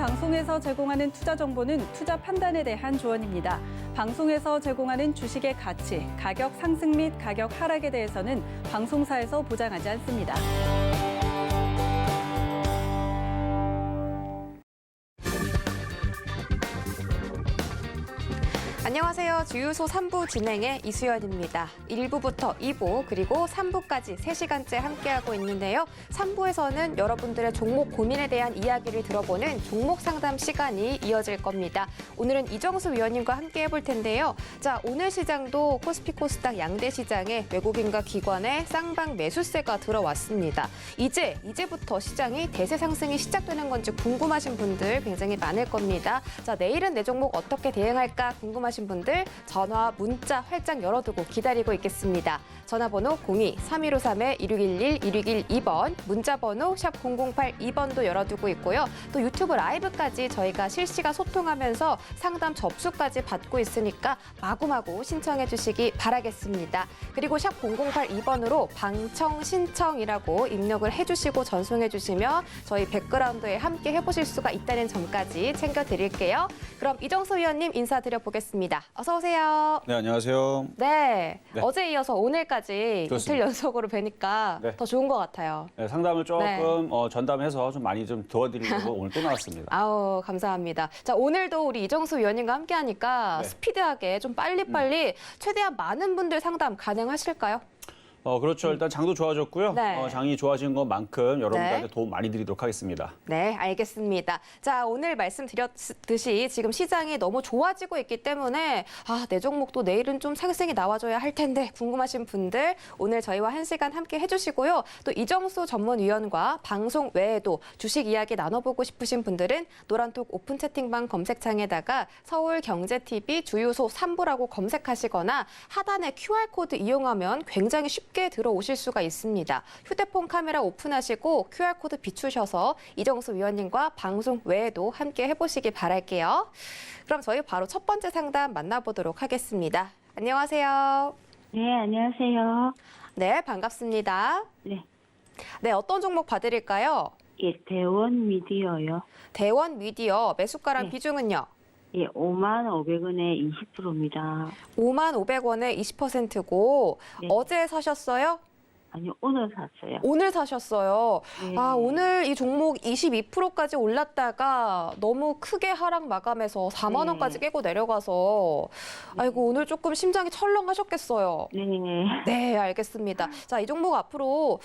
방송에서 제공하는 투자 정보는 투자 판단에 대한 조언입니다. 방송에서 제공하는 주식의 가치, 가격 상승 및 가격 하락에 대해서는 방송사에서 보장하지 않습니다. 안녕하세요. 주유소 3부 진행의 이수연입니다. 1부부터 2부 그리고 3부까지 3시간째 함께하고 있는데요. 3부에서는 여러분들의 종목 고민에 대한 이야기를 들어보는 종목 상담 시간이 이어질 겁니다. 오늘은 이정수 위원님과 함께 해볼 텐데요. 자, 오늘 시장도 코스피 코스닥 양대 시장에 외국인과 기관의 쌍방 매수세가 들어왔습니다. 이제부터 시장이 대세 상승이 시작되는 건지 궁금하신 분들 굉장히 많을 겁니다. 자, 내일은 내 종목 어떻게 대응할까 궁금하신 분들 전화, 문자 활짝 열어두고 기다리고 있겠습니다. 전화번호 02-3153-1611, 1612번, 문자번호 샵 0082번도 열어두고 있고요. 또 유튜브 라이브까지 저희가 실시간 소통하면서 상담 접수까지 받고 있으니까 마구마구 신청해 주시기 바라겠습니다. 그리고 샵 0082번으로 방청 신청이라고 입력을 해주시고 전송해 주시면 저희 백그라운드에 함께 해보실 수가 있다는 점까지 챙겨드릴게요. 그럼 이정수 위원님 인사드려보겠습니다. 어서 오세요. 네, 안녕하세요. 네, 네. 어제 이어서 오늘까지 그렇습니다. 이틀 연속으로 뵈니까 네. 더 좋은 것 같아요. 네, 상담을 조금 네. 전담해서 좀 많이 좀 도와드리려고 오늘 또 나왔습니다. 아우, 감사합니다. 자, 오늘도 우리 이정수 위원님과 함께 하니까 네. 스피드하게 좀 빨리빨리 최대한 많은 분들 상담 가능하실까요? 그렇죠. 일단 장도 좋아졌고요. 네. 장이 좋아진 것만큼 여러분들한테 네. 도움 많이 드리도록 하겠습니다. 네, 알겠습니다. 자, 오늘 말씀드렸듯이 지금 시장이 너무 좋아지고 있기 때문에 내 종목도 내일은 좀 상승이 나와줘야 할 텐데 궁금하신 분들 오늘 저희와 1시간 함께 해주시고요. 또 이정수 전문위원과 방송 외에도 주식 이야기 나눠보고 싶으신 분들은 노란톡 오픈 채팅방 검색창에다가 서울경제TV 주유소 3부라고 검색하시거나 하단에 QR코드 이용하면 굉장히 쉽게 들어오실 수가 있습니다. 휴대폰 카메라 오픈하시고 QR코드 비추셔서 이정수 위원님과 방송 외에도 함께 해보시기 바랄게요. 그럼 저희 바로 첫 번째 상담 만나보도록 하겠습니다. 안녕하세요. 네, 안녕하세요. 네, 반갑습니다. 네, 네, 어떤 종목 봐드릴까요? 예, 대원 미디어요. 대원 미디어 매수가랑 네. 비중은요? 예, 55,000원에 20%입니다. 51,500원에 20%고 네. 어제 사셨어요? 아니요, 오늘 샀어요. 오늘 사셨어요. 네. 오늘 이 종목 22%까지 올랐다가 너무 크게 하락 마감해서 4만 원까지 깨고 내려가서 아이고 오늘 조금 심장이 철렁하셨겠어요. 네, 네, 알겠습니다. 자, 이 종목 앞으로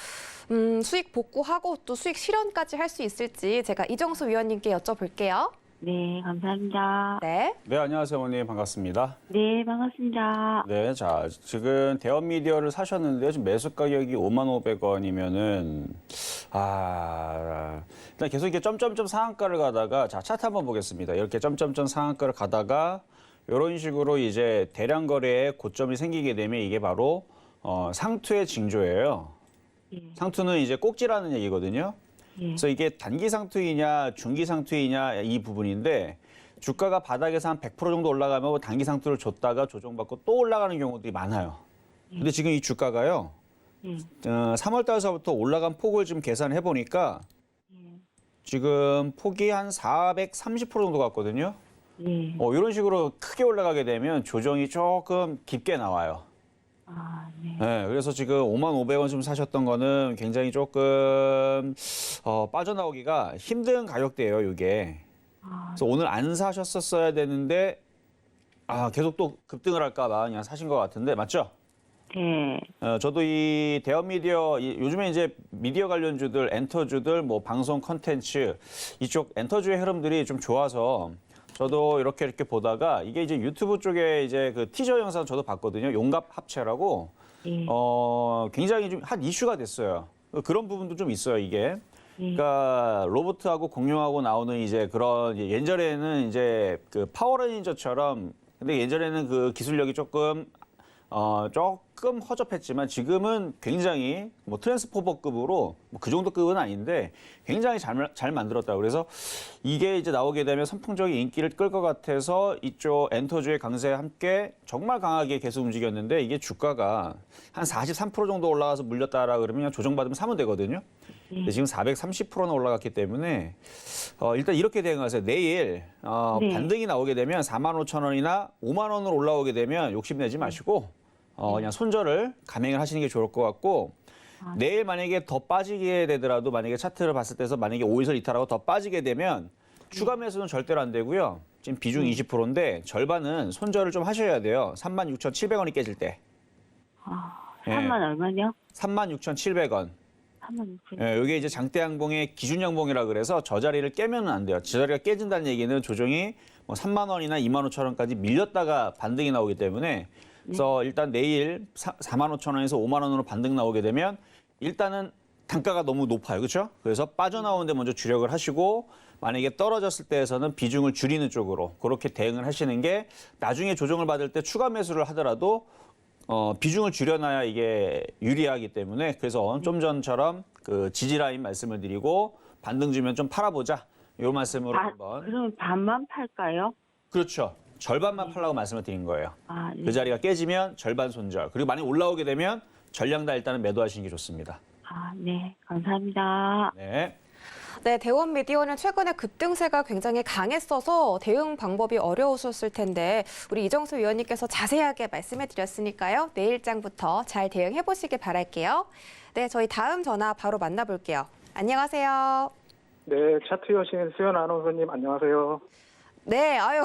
수익 복구하고 또 수익 실현까지 할 수 있을지 제가 이정수 위원님께 여쭤볼게요. 네, 감사합니다. 네. 네, 안녕하세요, 어머니. 반갑습니다. 네, 반갑습니다. 네, 자, 지금 대원 미디어를 사셨는데요. 지금 매수 가격이 55,500원이면은, 일단 계속 이렇게 점점점 상한가를 가다가, 자, 차트 한번 보겠습니다. 이렇게 점점점 상한가를 가다가, 이런 식으로 이제 대량 거래에 고점이 생기게 되면 이게 바로, 상투의 징조예요. 예, 상투는 이제 꼭지라는 얘기거든요. 예, 그래서 이게 단기 상투이냐 중기 상투이냐 이 부분인데 주가가 바닥에서 한 100% 정도 올라가면 단기 상투를 줬다가 조정받고 또 올라가는 경우들이 많아요. 근데 지금 이 주가가요. 예, 3월 달서부터 올라간 폭을 좀 계산해 보니까 지금 폭이 한 430% 정도 같거든요. 예. 이런 식으로 크게 올라가게 되면 조정이 조금 깊게 나와요. 네. 네, 그래서 지금 55,000원 좀 사셨던 거는 굉장히 조금 빠져나오기가 힘든 가격대예요, 이게. 그래서 오늘 안 사셨었어야 되는데 계속 또 급등을 할까 봐 그냥 사신 것 같은데 맞죠? 네, 저도 이 대형 미디어 요즘에 이제 미디어 관련주들, 엔터주들, 뭐 방송 컨텐츠 이쪽 엔터주의 흐름들이 좀 좋아서 저도 이렇게 보다가 이게 이제 유튜브 쪽에 이제 그 티저 영상 저도 봤거든요. 용갑 합체라고 예, 굉장히 좀 한 이슈가 됐어요. 그런 부분도 좀 있어요, 이게. 그러니까 로봇하고 공룡하고 나오는 이제 그런 예전에는 이제 그 파워레인저처럼 근데 예전에는 그 기술력이 조금 조금 허접했지만 지금은 굉장히 뭐 트랜스포버급으로 뭐 그 정도 급은 아닌데 굉장히 잘 만들었다고. 그래서 이게 이제 나오게 되면 선풍적인 인기를 끌 것 같아서 이쪽 엔터주의 강세와 함께 정말 강하게 계속 움직였는데 이게 주가가 한 43% 정도 올라가서 물렸다라 그러면 그냥 조정받으면 사면 되거든요. 근데 지금 430%나 올라갔기 때문에 일단 이렇게 대응하세요. 내일 네. 반등이 나오게 되면 45,000원이나 5만 원으로 올라오게 되면 욕심내지 마시고 그냥 손절을 감행을 하시는 게 좋을 것 같고 내일 만약에 더 빠지게 되더라도 만약에 차트를 봤을 때서 만약에 5일선 이탈하고 더 빠지게 되면 추가 매수는 절대로 안 되고요. 지금 비중 20%인데 절반은 손절을 좀 하셔야 돼요. 36,700원이 깨질 때. 3만 얼마요? 36,700원. 3만 6천. 예, 이게 이제 장대 양봉의 기준 양봉이라 그래서 저 자리를 깨면은 안 돼요. 저 자리가 깨진다는 얘기는 조정이 뭐 3만 원이나 2만 5천 원까지 밀렸다가 반등이 나오기 때문에 그래서 일단 내일 4만 5천 원에서 5만 원으로 반등 나오게 되면 일단은 단가가 너무 높아요. 그렇죠? 그래서 빠져나오는데 먼저 주력을 하시고 만약에 떨어졌을 때에서는 비중을 줄이는 쪽으로 그렇게 대응을 하시는 게 나중에 조정을 받을 때 추가 매수를 하더라도 비중을 줄여놔야 이게 유리하기 때문에 그래서 좀 전처럼 그 지지라인 말씀을 드리고 반등 주면 좀 팔아보자. 이 말씀으로 한번. 그럼 반만 팔까요? 그렇죠. 절반만 팔라고 말씀을 드린 거예요. 네. 그 자리가 깨지면 절반 손절. 그리고 만약에 올라오게 되면 전량 다 일단은 매도하시는 게 좋습니다. 네. 감사합니다. 네. 네, 대원 미디어는 최근에 급등세가 굉장히 강했어서 대응 방법이 어려우셨을 텐데 우리 이정수 위원님께서 자세하게 말씀해 드렸으니까요. 내일장부터 잘 대응해 보시길 바랄게요. 네, 저희 다음 전화 바로 만나볼게요. 안녕하세요. 네, 차트 여신 수연 아나운서님 안녕하세요. 네, 아유.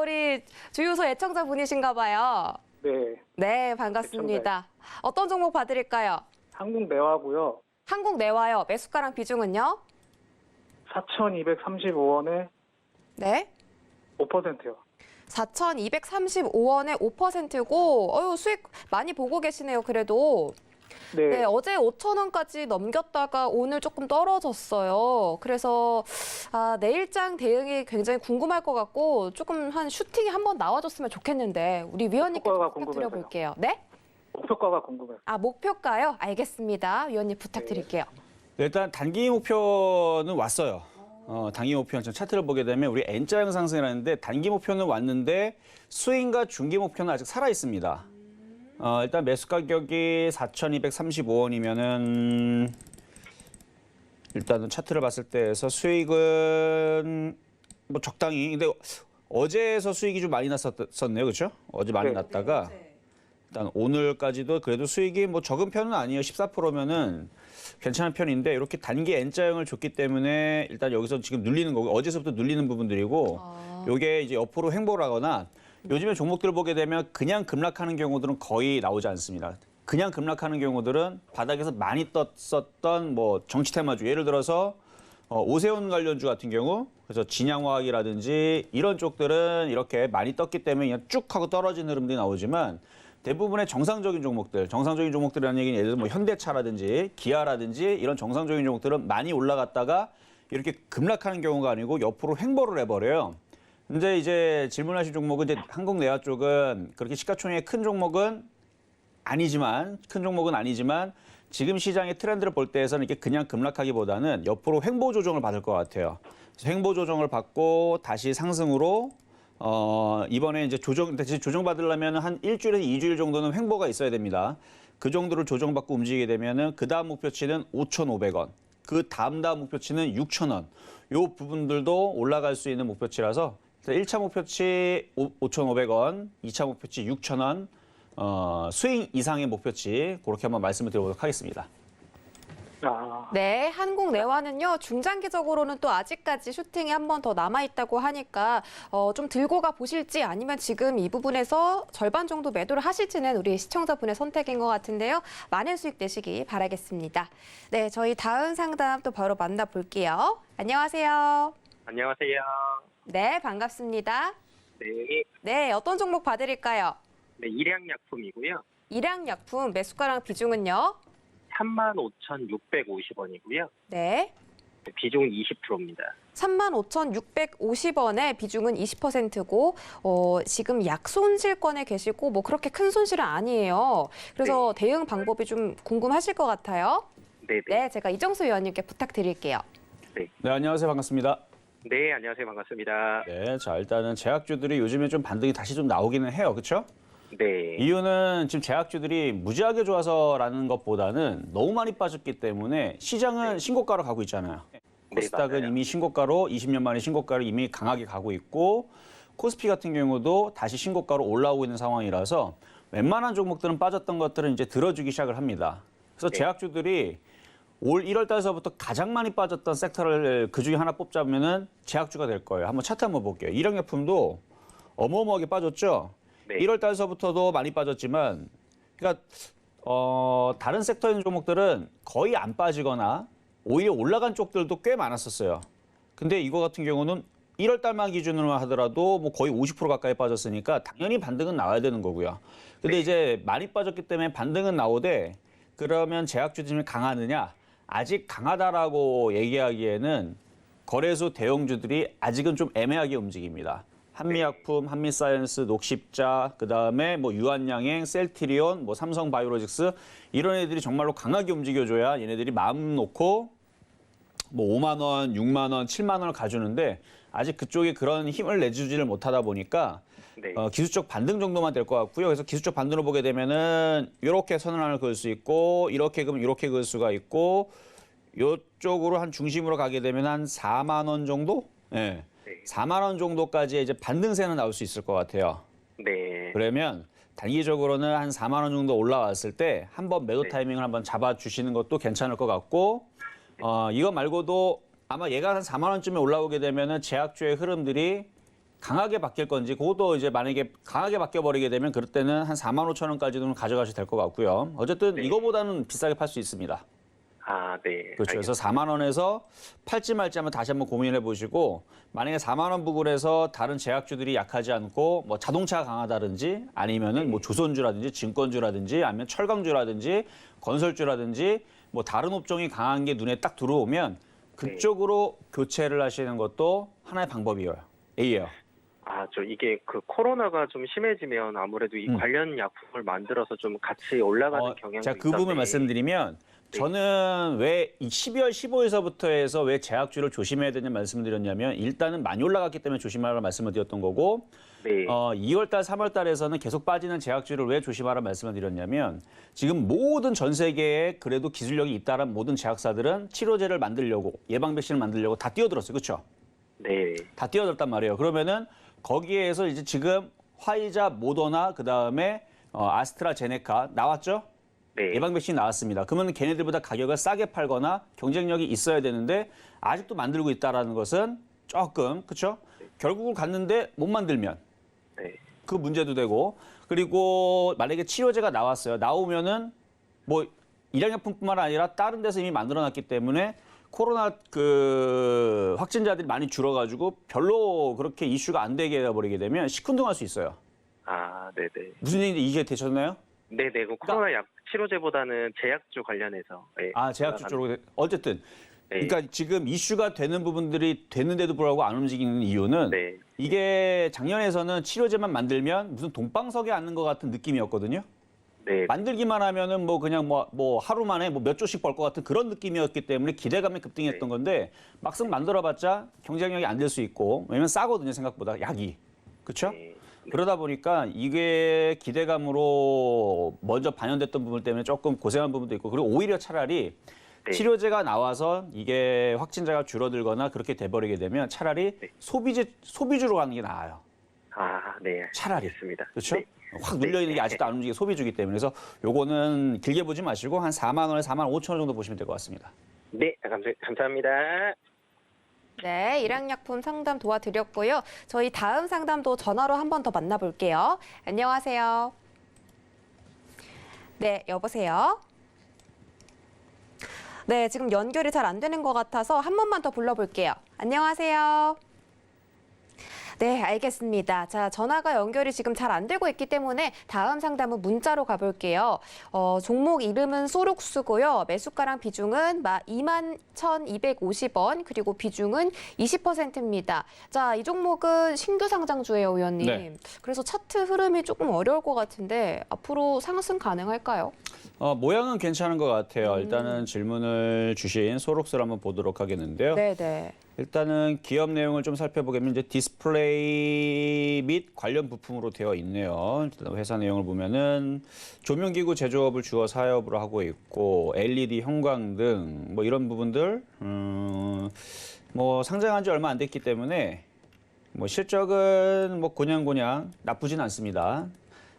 우리 주유소 애청자 분이신가 봐요. 네, 네, 반갑습니다. 어떤 종목 봐드릴까요? 한국 내화고요. 한국 내와요. 매수가랑 비중은요? 4,235원에 네. 5%요. 4,235원에 5%고, 수익 많이 보고 계시네요, 그래도. 네, 네, 어제 5,000원까지 넘겼다가 오늘 조금 떨어졌어요. 그래서 내일장 대응이 굉장히 궁금할 것 같고 조금 한 슈팅이 한번 나와줬으면 좋겠는데 우리 위원님께 좀 효과가 부탁드려볼게요. 네? 목표가가 궁금해요. 목표가요? 알겠습니다. 위원님 부탁드릴게요. 네, 일단 단기 목표는 왔어요. 단기 목표는 좀 차트를 보게 되면 우리 N자형 상승이라는데 단기 목표는 왔는데 스윙과 중기 목표는 아직 살아 있습니다. 일단 매수 가격이 4,235원이면은 일단은 차트를 봤을 때에서 수익은 뭐 적당히 근데 어제에서 수익이 좀 많이 났었네요. 그렇죠? 어제 많이 네. 났다가 일단 오늘까지도 그래도 수익이 뭐 적은 편은 아니에요. 14%면은 괜찮은 편인데 이렇게 단기 N자형을 줬기 때문에 일단 여기서 지금 눌리는 거고 어제서부터 눌리는 부분들이고 요게 이제 옆으로 횡보를 하거나 요즘에 종목들을 보게 되면 그냥 급락하는 경우들은 거의 나오지 않습니다. 그냥 급락하는 경우들은 바닥에서 많이 떴었던 뭐 정치 테마주 예를 들어서 오세훈 관련주 같은 경우 그래서 진양화학이라든지 이런 쪽들은 이렇게 많이 떴기 때문에 그냥 쭉 하고 떨어진 흐름들이 나오지만 대부분의 정상적인 종목들이라는 얘기는 예를 들어 뭐 현대차라든지 기아라든지 이런 정상적인 종목들은 많이 올라갔다가 이렇게 급락하는 경우가 아니고 옆으로 횡보를 해버려요. 근데 이제 질문하신 종목은 이제 한국내화 쪽은 그렇게 시가총액 큰 종목은 아니지만 지금 시장의 트렌드를 볼 때에서는 이렇게 그냥 급락하기보다는 옆으로 횡보 조정을 받을 것 같아요. 그래서 횡보 조정을 받고 다시 상승으로 이번에 이제 조정 받으려면 한 일주일에서 2주일 정도는 횡보가 있어야 됩니다. 그 정도를 조정받고 움직이게 되면은 그 다음 목표치는 5,500원. 그 다음 목표치는 6,000원. 요 부분들도 올라갈 수 있는 목표치라서 1차 목표치 5,500원, 2차 목표치 6,000원, 스윙 이상의 목표치 그렇게 한번 말씀을 드려보도록 하겠습니다. 네, 한국 내화는요 중장기적으로는 또 아직까지 슈팅이 한 번 더 남아있다고 하니까 좀 들고 가 보실지 아니면 지금 이 부분에서 절반 정도 매도를 하실지는 우리 시청자분의 선택인 것 같은데요. 많은 수익 내시기 바라겠습니다. 네, 저희 다음 상담 또 바로 만나볼게요. 안녕하세요. 안녕하세요. 네, 반갑습니다. 네, 네, 어떤 종목 봐드릴까요? 네 일양약품이고요. 일양약품 매수가랑 비중은요? 35,650원이고요. 네. 비중은 20%입니다. 35,650원에 비중은 20%고 지금 약손실권에 계시고 뭐 그렇게 큰 손실은 아니에요. 그래서 대응 방법이 좀 궁금하실 것 같아요. 네네. 네, 제가 이정수 위원님께 부탁드릴게요. 네, 안녕하세요. 반갑습니다. 네, 안녕하세요. 반갑습니다. 네, 자 일단은 제약주들이 요즘에 좀 반등이 다시 좀 나오기는 해요. 그렇죠? 네. 이유는 지금 제약주들이 무지하게 좋아서라는 것보다는 너무 많이 빠졌기 때문에 시장은 신고가로 가고 있잖아요. 코스닥은 맞아요. 이미 신고가로 20년 만에 신고가를 이미 강하게 가고 있고 코스피 같은 경우도 다시 신고가로 올라오고 있는 상황이라서 웬만한 종목들은 빠졌던 것들은 이제 들어주기 시작을 합니다. 그래서 네. 제약주들이 올 1월 달서부터 가장 많이 빠졌던 섹터를 그중에 하나 뽑자면은 제약주가 될 거예요. 한번 차트 한번 볼게요. 일양약품도 어마어마하게 빠졌죠. 네. 1월 달서부터도 많이 빠졌지만 그러니까 다른 섹터의 종목들은 거의 안 빠지거나 오히려 올라간 쪽들도 꽤 많았었어요. 근데 이거 같은 경우는 1월 달만 기준으로 하더라도 뭐 거의 50% 가까이 빠졌으니까 당연히 반등은 나와야 되는 거고요. 근데 이제 많이 빠졌기 때문에 반등은 나오되 그러면 제약주들이 강하느냐? 아직 강하다라고 얘기하기에는 거래소 대형주들이 아직은 좀 애매하게 움직입니다. 한미약품, 한미사이언스, 녹십자, 그다음에 뭐 유한양행, 셀트리온, 뭐 삼성바이오로직스 이런 애들이 정말로 강하게 움직여줘야 얘네들이 마음 놓고 뭐 5만 원, 6만 원, 7만 원을 가주는데 아직 그쪽에 그런 힘을 내주지를 못하다 보니까 네. 기술적 반등 정도만 될 것 같고요. 그래서 기술적 반등을 보게 되면은 이렇게 선을 그을 수 있고 이렇게 그으면 이렇게 그을 수가 있고 이쪽으로 한 중심으로 가게 되면 한 4만 원 정도? 예. 네. 4만 원 정도까지 이제 반등세는 나올 수 있을 것 같아요. 네. 그러면 단기적으로는 한 4만 원 정도 올라왔을 때 한번 매도 네. 타이밍을 한번 잡아주시는 것도 괜찮을 것 같고 이거 말고도 아마 얘가 한 4만 원쯤에 올라오게 되면은 제약주의 흐름들이 강하게 바뀔 건지 그것도 이제 만약에 강하게 바뀌어버리게 되면 그럴 때는 한 4만 5천 원까지도 가져가셔도 될 것 같고요. 어쨌든 네. 이거보다는 비싸게 팔 수 있습니다. 아, 네. 그렇죠. 그래서 4만 원에서 팔지 말지 한번 다시 한번 고민해 보시고 만약에 4만 원 부근에서 다른 제약주들이 약하지 않고 뭐 자동차가 강하다든지 아니면은 뭐 조선주라든지 증권주라든지 아니면 철강주라든지 건설주라든지 뭐 다른 업종이 강한 게 눈에 딱 들어오면 그쪽으로 교체를 하시는 것도 하나의 방법이에요. A예요. 아, 이게 그 코로나가 좀 심해지면 아무래도 이 관련 약품을 만들어서 좀 같이 올라가는 경향도 제가 그 부분 있던데. 말씀드리면 저는 왜 12월 15일서부터 해서 왜 제약주를 조심해야 되냐 말씀드렸냐면 일단은 많이 올라갔기 때문에 조심하라는 말씀을 드렸던 거고 네. 2월달, 3월달에서는 계속 빠지는 제약주를 왜 조심하라는 말씀을 드렸냐면 지금 모든 전 세계에 그래도 기술력이 있다는 모든 제약사들은 치료제를 만들려고 예방 백신을 만들려고 다 뛰어들었어요. 그렇죠? 네. 다 뛰어들었단 말이에요. 그러면은 거기에서 이제 지금 화이자, 모더나 그다음에 아스트라제네카 나왔죠? 네. 예방 백신 나왔습니다. 그러면 걔네들보다 가격을 싸게 팔거나 경쟁력이 있어야 되는데 아직도 만들고 있다라는 것은 조금 그렇죠? 결국은 갔는데 못 만들면 네. 그 문제도 되고 그리고 만약에 치료제가 나왔어요. 나오면은 뭐 일양약품뿐만 아니라 다른 데서 이미 만들어놨기 때문에 코로나 그 확진자들이 많이 줄어가지고 별로 그렇게 이슈가 안 되게 해버리게 되면 시큰둥할 수 있어요. 아, 네네. 무슨 얘기인지 이해 되셨나요? 네네. 그 코로나 약 치료제보다는 제약주 관련해서. 네. 제약주 쪽으로 어쨌든 네. 그러니까 지금 이슈가 되는 부분들이 되는데도 불구하고 안 움직이는 이유는 네. 이게 작년에서는 치료제만 만들면 무슨 동방석에 앉는 것 같은 느낌이었거든요. 네. 만들기만 하면은 뭐 그냥 뭐 하루 만에 뭐 몇 조씩 벌 것 같은 그런 느낌이었기 때문에 기대감이 급등했던 건데 막상 만들어봤자 경쟁력이 안 될 수 있고 왜냐면 싸거든요 생각보다 약이 그렇죠? 네. 그러다 보니까 이게 기대감으로 먼저 반영됐던 부분 때문에 조금 고생한 부분도 있고 그리고 오히려 차라리 네. 치료제가 나와서 이게 확진자가 줄어들거나 그렇게 돼버리게 되면 차라리 네. 소비주로 가는 게 나아요. 아, 네. 차라리. 알겠습니다. 그렇죠? 네. 확 눌려있는 게 아직도 안 움직이게 소비주기 때문에 그래서 요거는 길게 보지 마시고 한 4만 원에 4만 5천 원 정도 보시면 될 것 같습니다. 네, 감사합니다. 네, 일양약품 상담 도와드렸고요. 저희 다음 상담도 전화로 한 번 더 만나볼게요. 안녕하세요. 네, 여보세요. 네, 지금 연결이 잘 안 되는 것 같아서 한 번만 더 불러볼게요. 안녕하세요. 네, 알겠습니다. 자, 전화가 연결이 지금 잘 안 되고 있기 때문에 다음 상담은 문자로 가볼게요. 종목 이름은 소룩스고요. 매수가랑 비중은 21,250원, 그리고 비중은 20%입니다. 자, 이 종목은 신규 상장주예요, 의원님. 네. 그래서 차트 흐름이 조금 어려울 것 같은데 앞으로 상승 가능할까요? 모양은 괜찮은 것 같아요. 일단은 질문을 주신 소록스를 한번 보도록 하겠는데요. 네. 일단은 기업 내용을 좀 살펴보면 이제 디스플레이 및 관련 부품으로 되어 있네요. 일단 회사 내용을 보면은 조명기구 제조업을 주요 사업으로 하고 있고 LED 형광등 뭐 이런 부분들 뭐 상장한 지 얼마 안 됐기 때문에 뭐 실적은 뭐 고냥고냥 나쁘진 않습니다.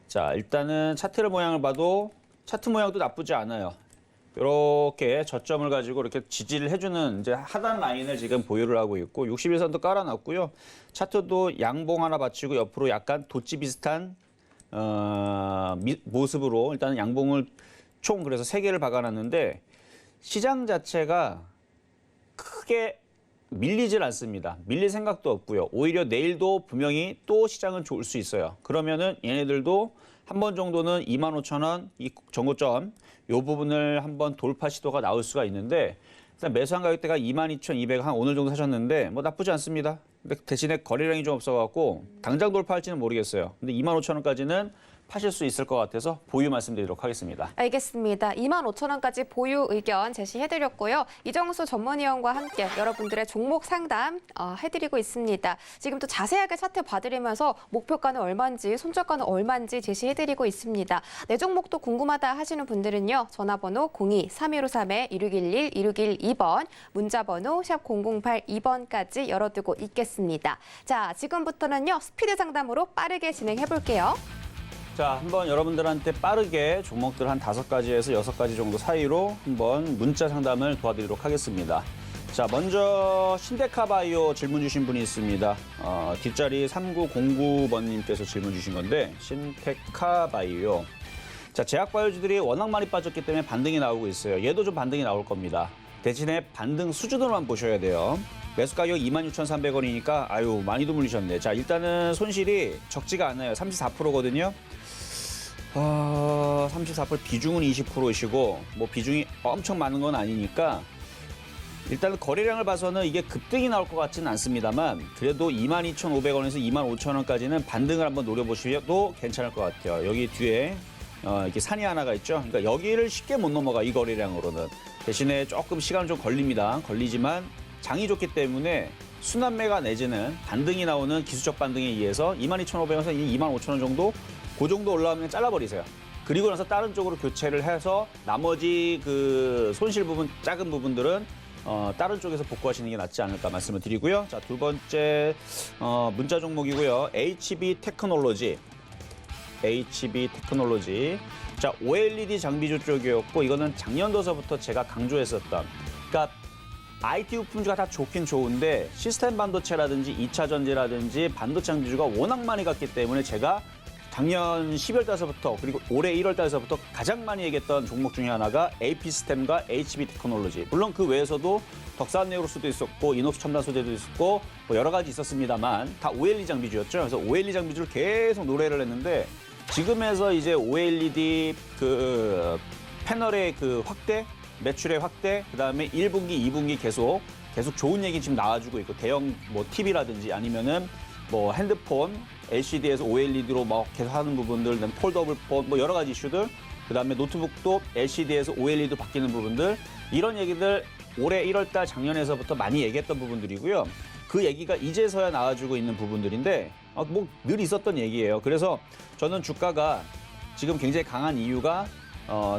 자, 일단은 차트 모양을 봐도 차트 모양도 나쁘지 않아요. 이렇게 저점을 가지고 이렇게 지지를 해주는 이제 하단 라인을 지금 보유를 하고 있고 61선도 깔아놨고요. 차트도 양봉 하나 받치고 옆으로 약간 도치 비슷한 모습으로 일단은 양봉을 총 그래서 3개를 박아놨는데 시장 자체가 크게 밀리질 않습니다. 밀릴 생각도 없고요. 오히려 내일도 분명히 또 시장은 좋을 수 있어요. 그러면은 얘네들도 한 번 정도는 25,000원 이 정고점 이 부분을 한번 돌파 시도가 나올 수가 있는데 일단 매수한 가격대가 22,200 한 오늘 정도 사셨는데 뭐 나쁘지 않습니다. 근데 대신에 거래량이 좀 없어갖고 당장 돌파할지는 모르겠어요. 근데 25,000원까지는 파실 수 있을 것 같아서 보유 말씀드리도록 하겠습니다. 알겠습니다. 25,000원까지 보유 의견 제시해드렸고요. 이정수 전문위원과 함께 여러분들의 종목 상담 해드리고 있습니다. 지금 또 자세하게 차트 봐드리면서 목표가는 얼마인지 손절가는 얼마인지 제시해드리고 있습니다. 내 종목도 궁금하다 하시는 분들은요. 전화번호 02-3153-1611, 1612번, 문자번호 샵 0082번까지 열어두고 있겠습니다. 자, 지금부터는요. 스피드 상담으로 빠르게 진행해볼게요. 자, 한번 여러분들한테 빠르게 종목들 한 5가지에서 6가지 정도 사이로 한번 문자 상담을 도와드리도록 하겠습니다. 자, 먼저 신데카바이오 질문 주신 분이 있습니다. 뒷자리 3909번님께서 질문 주신 건데 신데카바이오. 자, 제약바이오주들이 워낙 많이 빠졌기 때문에 반등이 나오고 있어요. 얘도 좀 반등이 나올 겁니다. 대신에 반등 수준으로만 보셔야 돼요. 매수 가격 26,300원이니까 아유 많이도 물리셨네. 자, 일단은 손실이 적지가 않아요. 34%거든요. 34% 비중은 20%이시고 뭐 비중이 엄청 많은 건 아니니까 일단은 거래량을 봐서는 이게 급등이 나올 것 같지는 않습니다만 그래도 22,500원에서 25,000원까지는 반등을 한번 노려보셔도 괜찮을 것 같아요. 여기 뒤에 이렇게 산이 하나가 있죠. 그러니까 여기를 쉽게 못 넘어가 이 거래량으로는. 대신에 조금 시간 좀 걸리지만 장이 좋기 때문에 순환매가 내지는 반등이 나오는 기술적 반등에 의해서 22,500원에서 25,000원 정도 그 정도 올라오면 잘라버리세요. 그리고 나서 다른 쪽으로 교체를 해서 나머지 그 손실 부분 작은 부분들은 다른 쪽에서 복구하시는 게 낫지 않을까 말씀을 드리고요. 자, 두 번째 문자 종목이고요. HB 테크놀로지. 자, OLED 장비주 쪽이었고 이거는 작년도서부터 제가 강조했었던 그러니까 IT 부품주가 다 좋긴 좋은데 시스템 반도체라든지 2차 전지라든지 반도체 장비주가 워낙 많이 갔기 때문에 제가 작년 12월 달서부터 그리고 올해 1월 달서부터 가장 많이 얘기했던 종목 중에 하나가 AP시스템과 HB 테크놀로지. 물론 그 외에서도 덕산네오로스도 있었고 이노스 첨단소재도 있었고 뭐 여러 가지 있었습니다만 다 OLED 장비주였죠. 그래서 OLED 장비주를 계속 노래를 했는데 지금에서 이제 OLED 그 패널의 그 확대 매출의 확대, 그다음에 1분기, 2분기 계속 좋은 얘기 지금 나와주고 있고 대형 뭐 TV라든지 아니면은 뭐 핸드폰, LCD에서 OLED로 막 계속 하는 부분들, 폴더블 폰, 뭐 여러 가지 이슈들, 그다음에 노트북도 LCD에서 OLED로 바뀌는 부분들 이런 얘기들 올해 1월달 작년에서부터 많이 얘기했던 부분들이고요. 그 얘기가 이제서야 나와주고 있는 부분들인데 뭐 늘 있었던 얘기예요. 그래서 저는 주가가 지금 굉장히 강한 이유가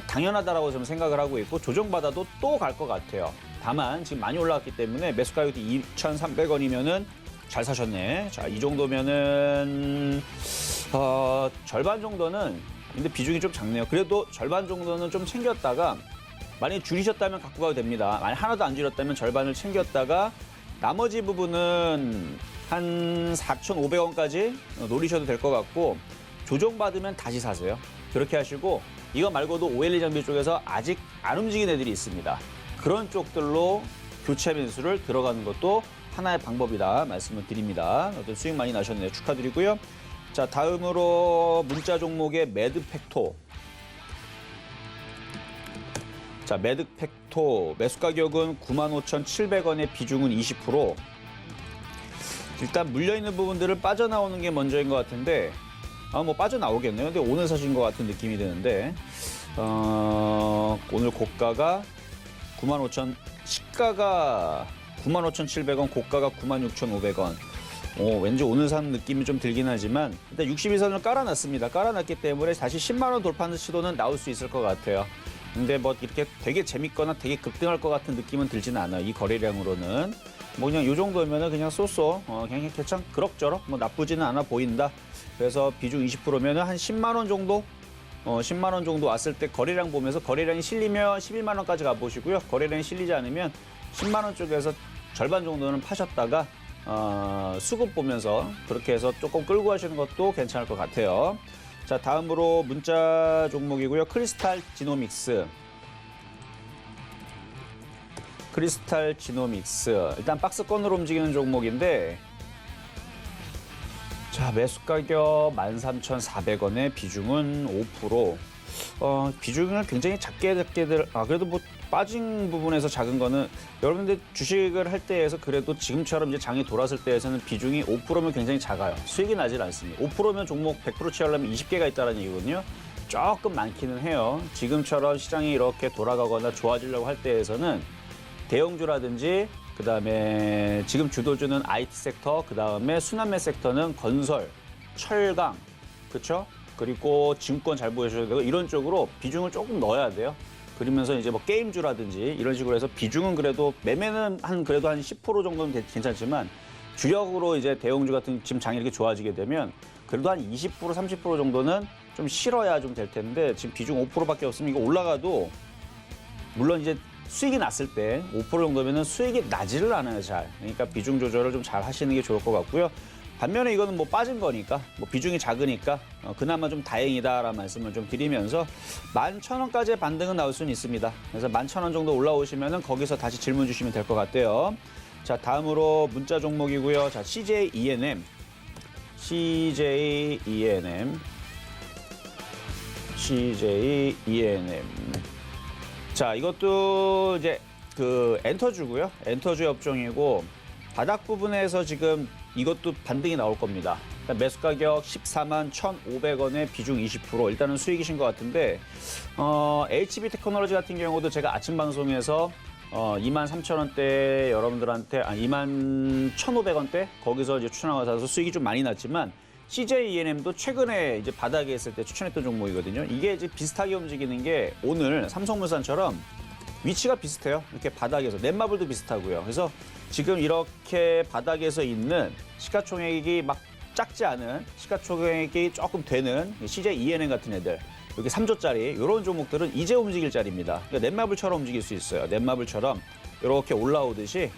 당연하다라고 저는 생각을 하고 있고 조정받아도 또 갈 것 같아요. 다만 지금 많이 올라왔기 때문에 매수 가격이 2,300원이면은 잘 사셨네. 자, 이 정도면은 절반 정도는 근데 비중이 좀 작네요. 그래도 절반 정도는 좀 챙겼다가 만약에 줄이셨다면 갖고 가도 됩니다. 만약 하나도 안 줄였다면 절반을 챙겼다가 나머지 부분은 한 4,500원까지 노리셔도 될 것 같고 조정받으면 다시 사세요. 그렇게 하시고 이거 말고도 OLED 장비 쪽에서 아직 안 움직인 애들이 있습니다. 그런 쪽들로 교체 매수를 들어가는 것도 하나의 방법이다 말씀을 드립니다. 어떤 수익 많이 나셨네요. 축하드리고요. 자, 다음으로 문자 종목의 매드팩토. 자, 매드팩토 매수 가격은 95,700원에 비중은 20%. 일단 물려있는 부분들을 빠져나오는 게 먼저인 것 같은데 뭐 빠져나오겠네요. 근데 오늘 사신 것 같은 느낌이 드는데 오늘 고가가 95,000, 시가가 95,700원, 고가가 96,500원. 왠지 오늘 산 느낌이 좀 들긴 하지만 일단 62선을 깔아놨습니다. 깔아놨기 때문에 다시 10만 원 돌파하는 시도는 나올 수 있을 것 같아요. 근데 뭐 이렇게 되게 재밌거나 되게 급등할 것 같은 느낌은 들지는 않아요. 이 거래량으로는. 뭐 그냥 요 정도면은 그냥 쏘쏘 그냥 괜찮 그럭저럭 뭐 나쁘지는 않아 보인다. 그래서 비중 20%면은 한 10만 원 정도 10만 원 정도 왔을 때 거래량 보면서 거래량이 실리면 11만 원까지 가보시고요. 거래량이 실리지 않으면 10만 원 쪽에서 절반 정도는 파셨다가 수급 보면서 그렇게 해서 조금 끌고 가시는 것도 괜찮을 것 같아요. 자, 다음으로 문자 종목이고요. 크리스탈 지노믹스. 크리스탈 지노믹스. 일단 박스권으로 움직이는 종목인데 자, 매수 가격 13,400원에 비중은 5%. 비중을 굉장히 작게 그래도 뭐 빠진 부분에서 작은 거는 여러분들 주식을 할 때에서 그래도 지금처럼 이제 장이 돌았을 때에서는 비중이 5%면 굉장히 작아요. 수익이 나질 않습니다. 5%면 종목 100% 취하려면 20개가 있다는 얘기거든요. 조금 많기는 해요. 지금처럼 시장이 이렇게 돌아가거나 좋아지려고 할 때에서는 대형주라든지 그다음에 지금 주도주는 IT 섹터, 그다음에 순환매 섹터는 건설, 철강, 그렇죠? 그리고 증권 잘 보셔야 되고 이런 쪽으로 비중을 조금 넣어야 돼요. 그러면서 이제 뭐 게임주라든지 이런 식으로 해서 비중은 그래도 매매는 그래도 한 10% 정도는 괜찮지만 주력으로 이제 대형주 같은 지금 장이 이렇게 좋아지게 되면 그래도 한 20% 30% 정도는 좀 실어야 좀 될 텐데 지금 비중 5%밖에 없으면 이거 올라가도 물론 이제 수익이 났을 때 5% 정도면은 수익이 나지를 않아요, 잘. 그러니까 비중 조절을 좀 잘 하시는 게 좋을 것 같고요. 반면에 이거는 뭐 빠진 거니까, 뭐 비중이 작으니까 그나마 좀 다행이다라는 말씀을 좀 드리면서 11,000원까지의 반등은 나올 수는 있습니다. 그래서 11,000원 정도 올라오시면은 거기서 다시 질문 주시면 될 것 같아요. 자, 다음으로 문자 종목이고요. 자, CJ ENM. 자, 이것도 이제 그 엔터주고요. 엔터주 업종이고 바닥 부분에서 지금 이것도 반등이 나올 겁니다. 매수 가격 14만 1,500원에 비중 20%. 일단은 수익이신 것 같은데 HB 테크놀로지 같은 경우도 제가 아침 방송에서 23,000원대 여러분들한테 21,500원대 거기서 이제 추천하고 사서 수익이 좀 많이 났지만 CJ ENM도 최근에 이제 바닥에 있을 때 추천했던 종목이거든요. 이게 이제 비슷하게 움직이는 게 오늘 삼성물산처럼 위치가 비슷해요. 이렇게 바닥에서 넷마블도 비슷하고요. 그래서 지금 이렇게 바닥에서 있는 시가총액이 막 작지 않은 시가총액이 조금 되는 CJ ENM 같은 애들 여기 3조짜리 이런 종목들은 이제 움직일 자리입니다. 그러니까 넷마블처럼 움직일 수 있어요. 넷마블처럼 이렇게 올라오듯이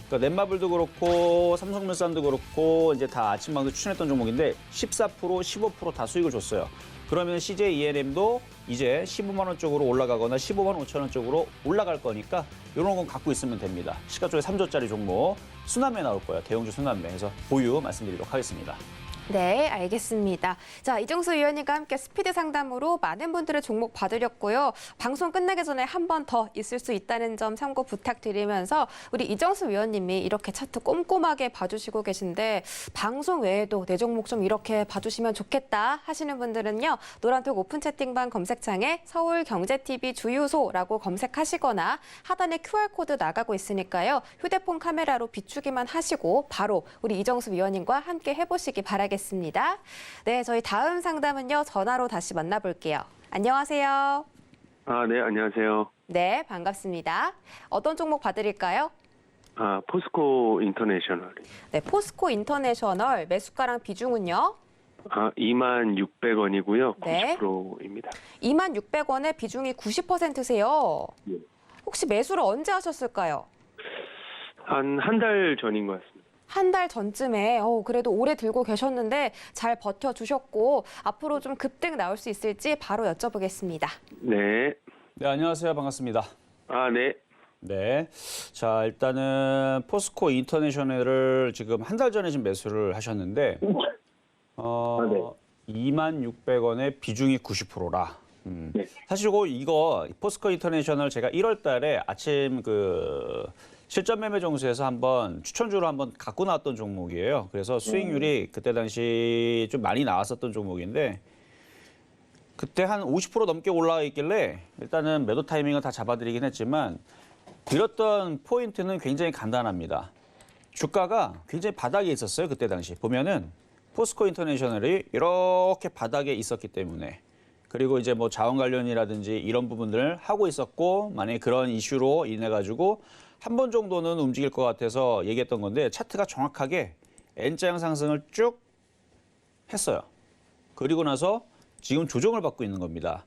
그러니까 넷마블도 그렇고 삼성물산도 그렇고 이제 다 아침 방송 추천했던 종목인데 14%, 15% 다 수익을 줬어요. 그러면 CJ ENM도 이제 15만 원 쪽으로 올라가거나 15만 5천 원 쪽으로 올라갈 거니까 이런 건 갖고 있으면 됩니다. 시가총액 3조짜리 종목 순환매 나올 거예요. 대형주 순환매. 그래서 보유 말씀드리도록 하겠습니다. 네, 알겠습니다. 자, 이정수 위원님과 함께 스피드 상담으로 많은 분들의 종목 봐드렸고요. 방송 끝나기 전에 한 번 더 있을 수 있다는 점 참고 부탁드리면서 우리 이정수 위원님이 이렇게 차트 꼼꼼하게 봐주시고 계신데 방송 외에도 내 종목 좀 이렇게 봐주시면 좋겠다 하시는 분들은요. 노란톡 오픈 채팅방 검색창에 서울경제TV 주유소라고 검색하시거나 하단에 QR코드 나가고 있으니까요. 휴대폰 카메라로 비추기만 하시고 바로 우리 이정수 위원님과 함께 해보시기 바라겠습니다. 네, 저희 다음 상담은요. 전화로 다시 만나볼게요. 안녕하세요. 네, 안녕하세요. 네, 반갑습니다. 어떤 종목 봐드릴까요? 포스코 인터내셔널. 네, 포스코 인터내셔널 매수가랑 비중은요? 26,600원이고요. 네. 90%입니다. 26,600원에 비중이 90%세요. 예. 혹시 매수를 언제 하셨을까요? 한 달 전인 것 같습니다. 한 달 전쯤에 그래도 오래 들고 계셨는데 잘 버텨주셨고 앞으로 좀 급등 나올 수 있을지 바로 여쭤보겠습니다. 네. 네, 안녕하세요. 반갑습니다. 네. 네. 자, 자, 일단은 포스코 인터내셔널을 지금 한 달 전에 지금 매수를 하셨는데, 네. 26,600원에 비중이 90%라. 네. 사실 이거 포스코 인터내셔널 제가 1월 달에 아침 그 실전 매매 정수에서 한번 추천주로 한번 갖고 나왔던 종목이에요. 그래서 수익률이 그때 당시 좀 많이 나왔었던 종목인데, 그때 한 50% 넘게 올라가 있길래 일단은 매도 타이밍을 다 잡아드리긴 했지만, 드렸던 포인트는 굉장히 간단합니다. 주가가 굉장히 바닥에 있었어요. 그때 당시 보면은 포스코 인터내셔널이 이렇게 바닥에 있었기 때문에, 그리고 이제 뭐 자원 관련이라든지 이런 부분들을 하고 있었고, 만약에 그런 이슈로 인해 가지고 한 번 정도는 움직일 것 같아서 얘기했던 건데, 차트가 정확하게 N자형 상승을 쭉 했어요. 그리고 나서 지금 조정을 받고 있는 겁니다.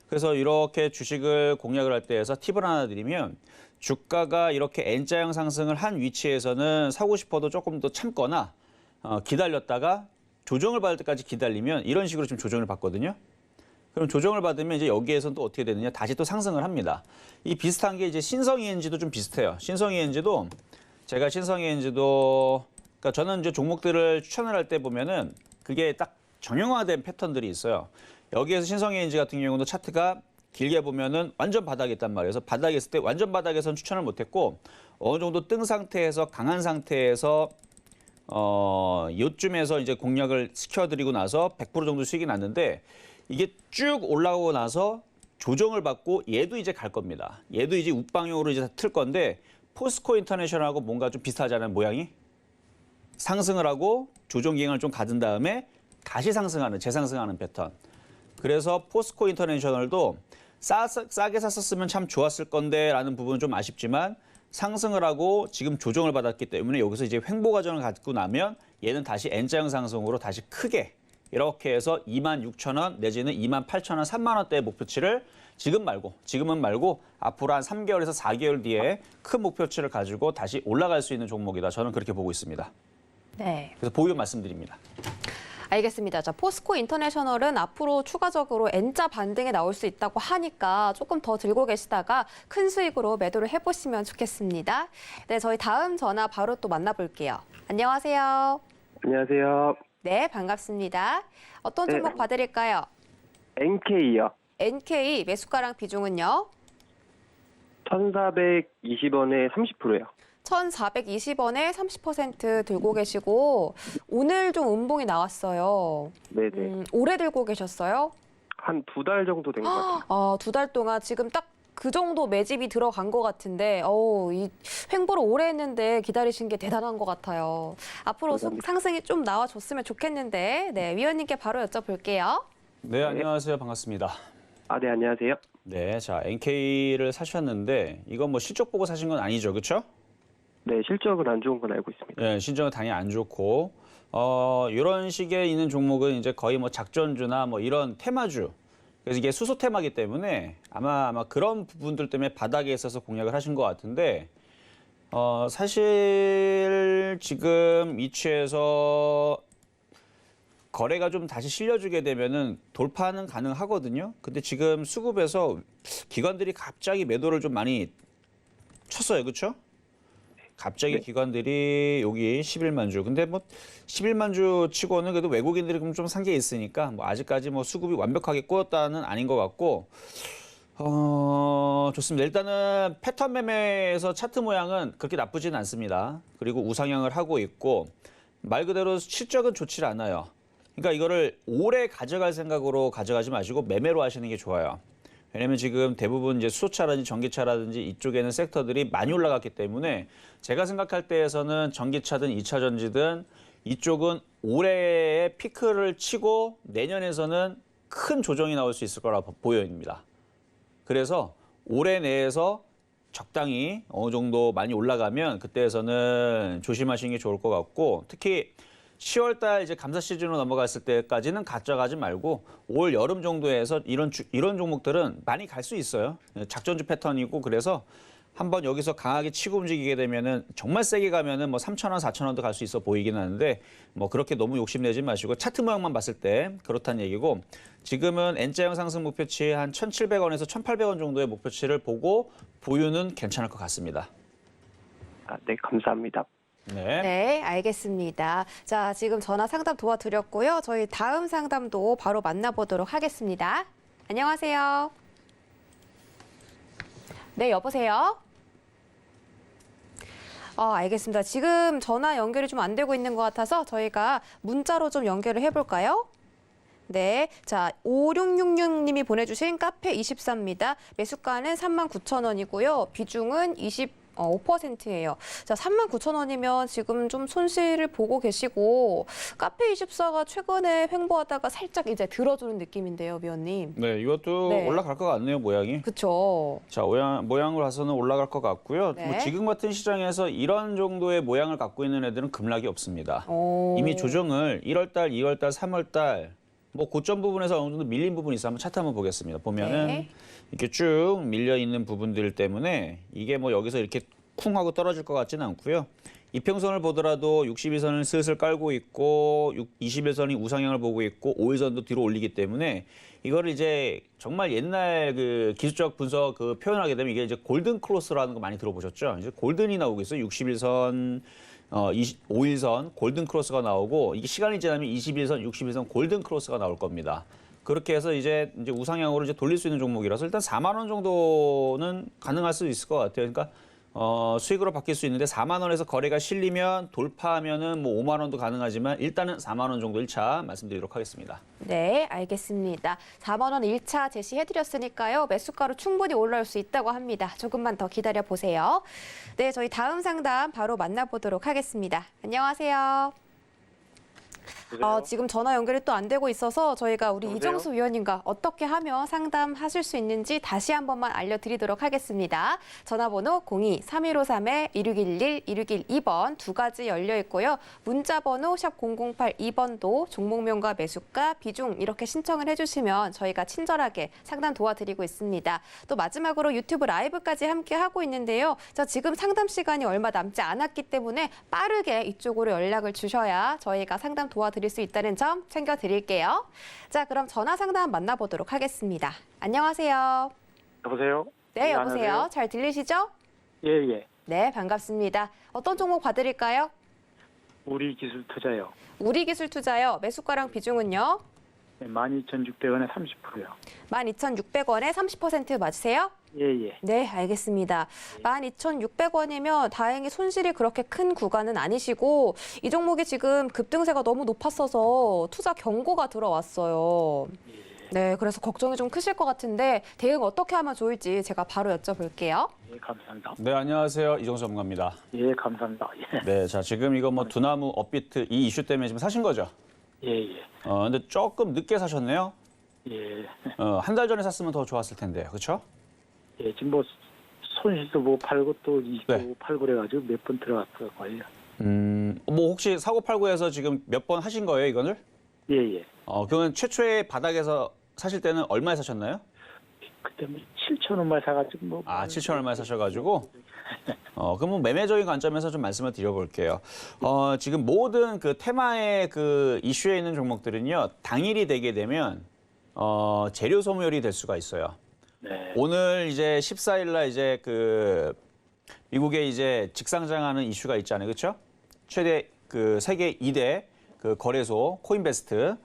그래서 이렇게 주식을 공략을 할 때에서 팁을 하나 드리면, 주가가 이렇게 N자형 상승을 한 위치에서는 사고 싶어도 조금 더 참거나 기다렸다가 조정을 받을 때까지 기다리면 이런 식으로 지금 조정을 받거든요. 그럼 조정을 받으면 이제 여기에서는 또 어떻게 되느냐? 다시 또 상승을 합니다. 이 비슷한 게 이제 신성ENG도 좀 비슷해요. 신성ENG도 제가 신성ENG도 그러니까 저는 이제 종목들을 추천을 할 때 보면은 그게 딱 정형화된 패턴들이 있어요. 여기에서 신성ENG 같은 경우도 차트가 길게 보면은 완전 바닥에 있단 말이에요. 그래서 바닥에 있을 때 완전 바닥에서는 추천을 못했고, 어느 정도 뜬 상태에서 강한 상태에서 요쯤에서 이제 공략을 시켜드리고 나서 100% 정도 수익이 났는데, 이게 쭉 올라오고 나서 조정을 받고 얘도 이제 갈 겁니다. 얘도 이제 우방향으로 이제 틀 건데, 포스코 인터내셔널하고 뭔가 좀 비슷하잖아요, 모양이. 상승을 하고 조정 기행을 좀 가진 다음에 다시 상승하는, 재상승하는 패턴. 그래서 포스코 인터내셔널도 싸게 샀었으면 참 좋았을 건데 라는 부분은 좀 아쉽지만, 상승을 하고 지금 조정을 받았기 때문에 여기서 이제 횡보 과정을 갖고 나면 얘는 다시 N자형 상승으로 다시 크게 이렇게 해서 26,000원 내지는 28,000원, 3만 원대의 목표치를 지금은 말고 앞으로 한 3개월에서 4개월 뒤에 큰 목표치를 가지고 다시 올라갈 수 있는 종목이다. 저는 그렇게 보고 있습니다. 네. 그래서 보유 말씀드립니다. 알겠습니다. 자, 포스코 인터내셔널은 앞으로 추가적으로 N자 반등에 나올 수 있다고 하니까 조금 더 들고 계시다가 큰 수익으로 매도를 해보시면 좋겠습니다. 네, 저희 다음 전화 바로 또 만나볼게요. 안녕하세요. 안녕하세요. 네, 반갑습니다. 어떤 네. 종목 봐드릴까요? NK요. NK 매수가랑 비중은요? 1,420원에 30%요. 1,420원에 30% 들고 계시고, 오늘 좀 음봉이 나왔어요. 네네. 오래 들고 계셨어요? 한 2달 정도 된 것 같아요. 아, 2달 동안 지금 딱 그 정도 매집이 들어간 것 같은데, 이 횡보를 오래 했는데 기다리신 게 대단한 것 같아요. 앞으로 상승이 좀 나와줬으면 좋겠는데, 네, 위원님께 바로 여쭤볼게요. 네, 안녕하세요. 반갑습니다. 아, 네, 안녕하세요. 네, 자, NK를 사셨는데 이건 뭐 실적 보고 사신 건 아니죠, 그렇죠? 네, 실적은 안 좋은 건 알고 있습니다. 네, 실적은 당연히 안 좋고, 이런 식의 있는 종목은 이제 거의 뭐 작전주나 뭐 이런 테마주, 그래서 이게 수소 테마기 때문에 아마 그런 부분들 때문에 바닥에 있어서 공략을 하신 것 같은데, 사실 지금 이치에서 거래가 좀 다시 실려주게 되면은 돌파는 가능하거든요. 근데 지금 수급에서 기관들이 갑자기 매도를 좀 많이 쳤어요, 그렇죠? 갑자기 네. 기관들이 여기 11만 주. 근데 뭐 11만 주 치고는 그래도 외국인들이 좀 산 게 있으니까 뭐 아직까지 뭐 수급이 완벽하게 꼬였다는 아닌 것 같고, 좋습니다. 일단은 패턴 매매에서 차트 모양은 그렇게 나쁘지는 않습니다. 그리고 우상향을 하고 있고, 말 그대로 실적은 좋지 않아요. 그러니까 이거를 오래 가져갈 생각으로 가져가지 마시고 매매로 하시는 게 좋아요. 왜냐면 지금 대부분 이제 수소차라든지 전기차라든지 이쪽에는 섹터들이 많이 올라갔기 때문에, 제가 생각할 때에서는 전기차든 2차 전지든 이쪽은 올해의 피크를 치고 내년에서는 큰 조정이 나올 수 있을 거라 보여집니다. 그래서 올해 내에서 적당히 어느 정도 많이 올라가면 그때에서는 조심하시는 게 좋을 것 같고, 특히 10월 달 이제 감사 시즌으로 넘어갔을 때까지는 가져가지 말고 올 여름 정도에서 이런 종목들은 많이 갈 수 있어요. 작전주 패턴이고, 그래서 한번 여기서 강하게 치고 움직이게 되면은 정말 세게 가면은 뭐 3,000원, 4,000원도 갈 수 있어 보이긴 하는데, 뭐 그렇게 너무 욕심내지 마시고 차트 모양만 봤을 때 그렇다는 얘기고, 지금은 N자형 상승 목표치 한 1,700원에서 1,800원 정도의 목표치를 보고 보유는 괜찮을 것 같습니다. 네, 감사합니다. 네. 네, 알겠습니다. 자, 지금 전화 상담 도와드렸고요. 저희 다음 상담도 바로 만나보도록 하겠습니다. 안녕하세요. 네, 여보세요? 알겠습니다. 지금 전화 연결이 좀 안 되고 있는 것 같아서 저희가 문자로 좀 연결을 해볼까요? 네, 자 5666님이 보내주신 카페24입니다. 매수가는 39,000원이고요. 비중은 25%예요. 자, 39,000원이면 지금 좀 손실을 보고 계시고 카페24가 최근에 횡보하다가 살짝 이제 들어주는 느낌인데요, 위원님. 네, 이것도 네. 올라갈 것 같네요, 모양이. 그렇죠. 자, 모양으로 봐서는 올라갈 것 같고요. 네. 뭐 지금 같은 시장에서 이런 정도의 모양을 갖고 있는 애들은 급락이 없습니다. 이미 조정을 1월달, 2월달, 3월달 뭐 고점 부분에서 어느 정도 밀린 부분이 있어 한번 차트 한번 보겠습니다. 보면은 네. 이렇게 쭉 밀려 있는 부분들 때문에 이게 뭐 여기서 이렇게 쿵 하고 떨어질 것 같지는 않고요. 이평선을 보더라도 61선을 슬슬 깔고 있고 21선이 우상향을 보고 있고 5일선도 뒤로 올리기 때문에 이거를 이제 정말 옛날 그 기술적 분석 그 표현하게 되면 이게 이제 골든 크로스라는 거 많이 들어보셨죠? 이제 골든이 나오고 있어요. 61선 5일선 골든 크로스가 나오고 이게 시간이 지나면 21선, 61선 골든 크로스가 나올 겁니다. 그렇게 해서 이제 우상향으로 이제 돌릴 수 있는 종목이라서 일단 4만 원 정도는 가능할 수 있을 것 같아요. 그러니까 수익으로 바뀔 수 있는데 4만 원에서 거래가 실리면 돌파하면은 뭐 5만 원도 가능하지만 일단은 4만 원 정도 1차 말씀드리도록 하겠습니다. 네, 알겠습니다. 4만 원 1차 제시해드렸으니까요. 매수가로 충분히 올라올 수 있다고 합니다. 조금만 더 기다려보세요. 네, 저희 다음 상담 바로 만나보도록 하겠습니다. 안녕하세요. 지금 전화 연결이 또 안 되고 있어서 저희가 우리 여보세요? 이정수 위원님과 어떻게 하면 상담하실 수 있는지 다시 한 번만 알려드리도록 하겠습니다. 전화번호 02-3153-2611, 2612번 두 가지 열려 있고요. 문자번호 샵 0082번도 종목명과 매수가, 비중 이렇게 신청을 해주시면 저희가 친절하게 상담 도와드리고 있습니다. 또 마지막으로 유튜브 라이브까지 함께 하고 있는데요. 자, 지금 상담 시간이 얼마 남지 않았기 때문에 빠르게 이쪽으로 연락을 주셔야 저희가 상담 도와드릴 수 있다는 점 챙겨드릴게요. 자, 그럼 전화 상담 만나보도록 하겠습니다. 안녕하세요. 여보세요? 네, 여보세요. 안녕하세요. 잘 들리시죠? 예, 예. 네, 반갑습니다. 어떤 종목 봐드릴까요? 우리 기술 투자요. 우리기술투자요. 매수가랑 비중은요? 12,600원에 30%요. 12,600원에 30% 맞으세요? 예, 예. 네, 알겠습니다. 12,600원이면 다행히 손실이 그렇게 큰 구간은 아니시고 이 종목이 지금 급등세가 너무 높았어서 투자 경고가 들어왔어요. 네, 그래서 걱정이 좀 크실 것 같은데 대응 어떻게 하면 좋을지 제가 바로 여쭤볼게요. 예, 감사합니다. 네, 안녕하세요. 이정수 전문가입니다. 예, 감사합니다. 예, 네, 자 지금 이거 뭐 두나무 업비트 이 이슈 때문에 지금 사신 거죠? 예, 예. 근데 조금 늦게 사셨네요. 예, 한 달 전에 샀으면 더 좋았을 텐데요. 그렇죠? 예. 지금 뭐 손실도 뭐 팔고 또 이익도 네. 팔고 그래가지고 몇 번 들어갔을 거예요. 뭐 혹시 사고팔고해서 지금 몇 번 하신 거예요, 이거를? 예, 예. 그러면 최초의 바닥에서 사실 때는 얼마에 사셨나요? 그때 뭐 7,000원만 사가지고 뭐. 7천 얼마에 사셔가지고. 그럼 뭐 매매적인 관점에서 좀 말씀을 드려볼게요. 지금 모든 그 테마의 그 이슈에 있는 종목들은요, 당일이 되게 되면 재료 소멸이 될 수가 있어요. 네. 오늘 이제 14일 날 이제 그 미국에 이제 직상장하는 이슈가 있잖아요. 그렇죠? 최대 그 세계 2대 그 거래소 코인베스트.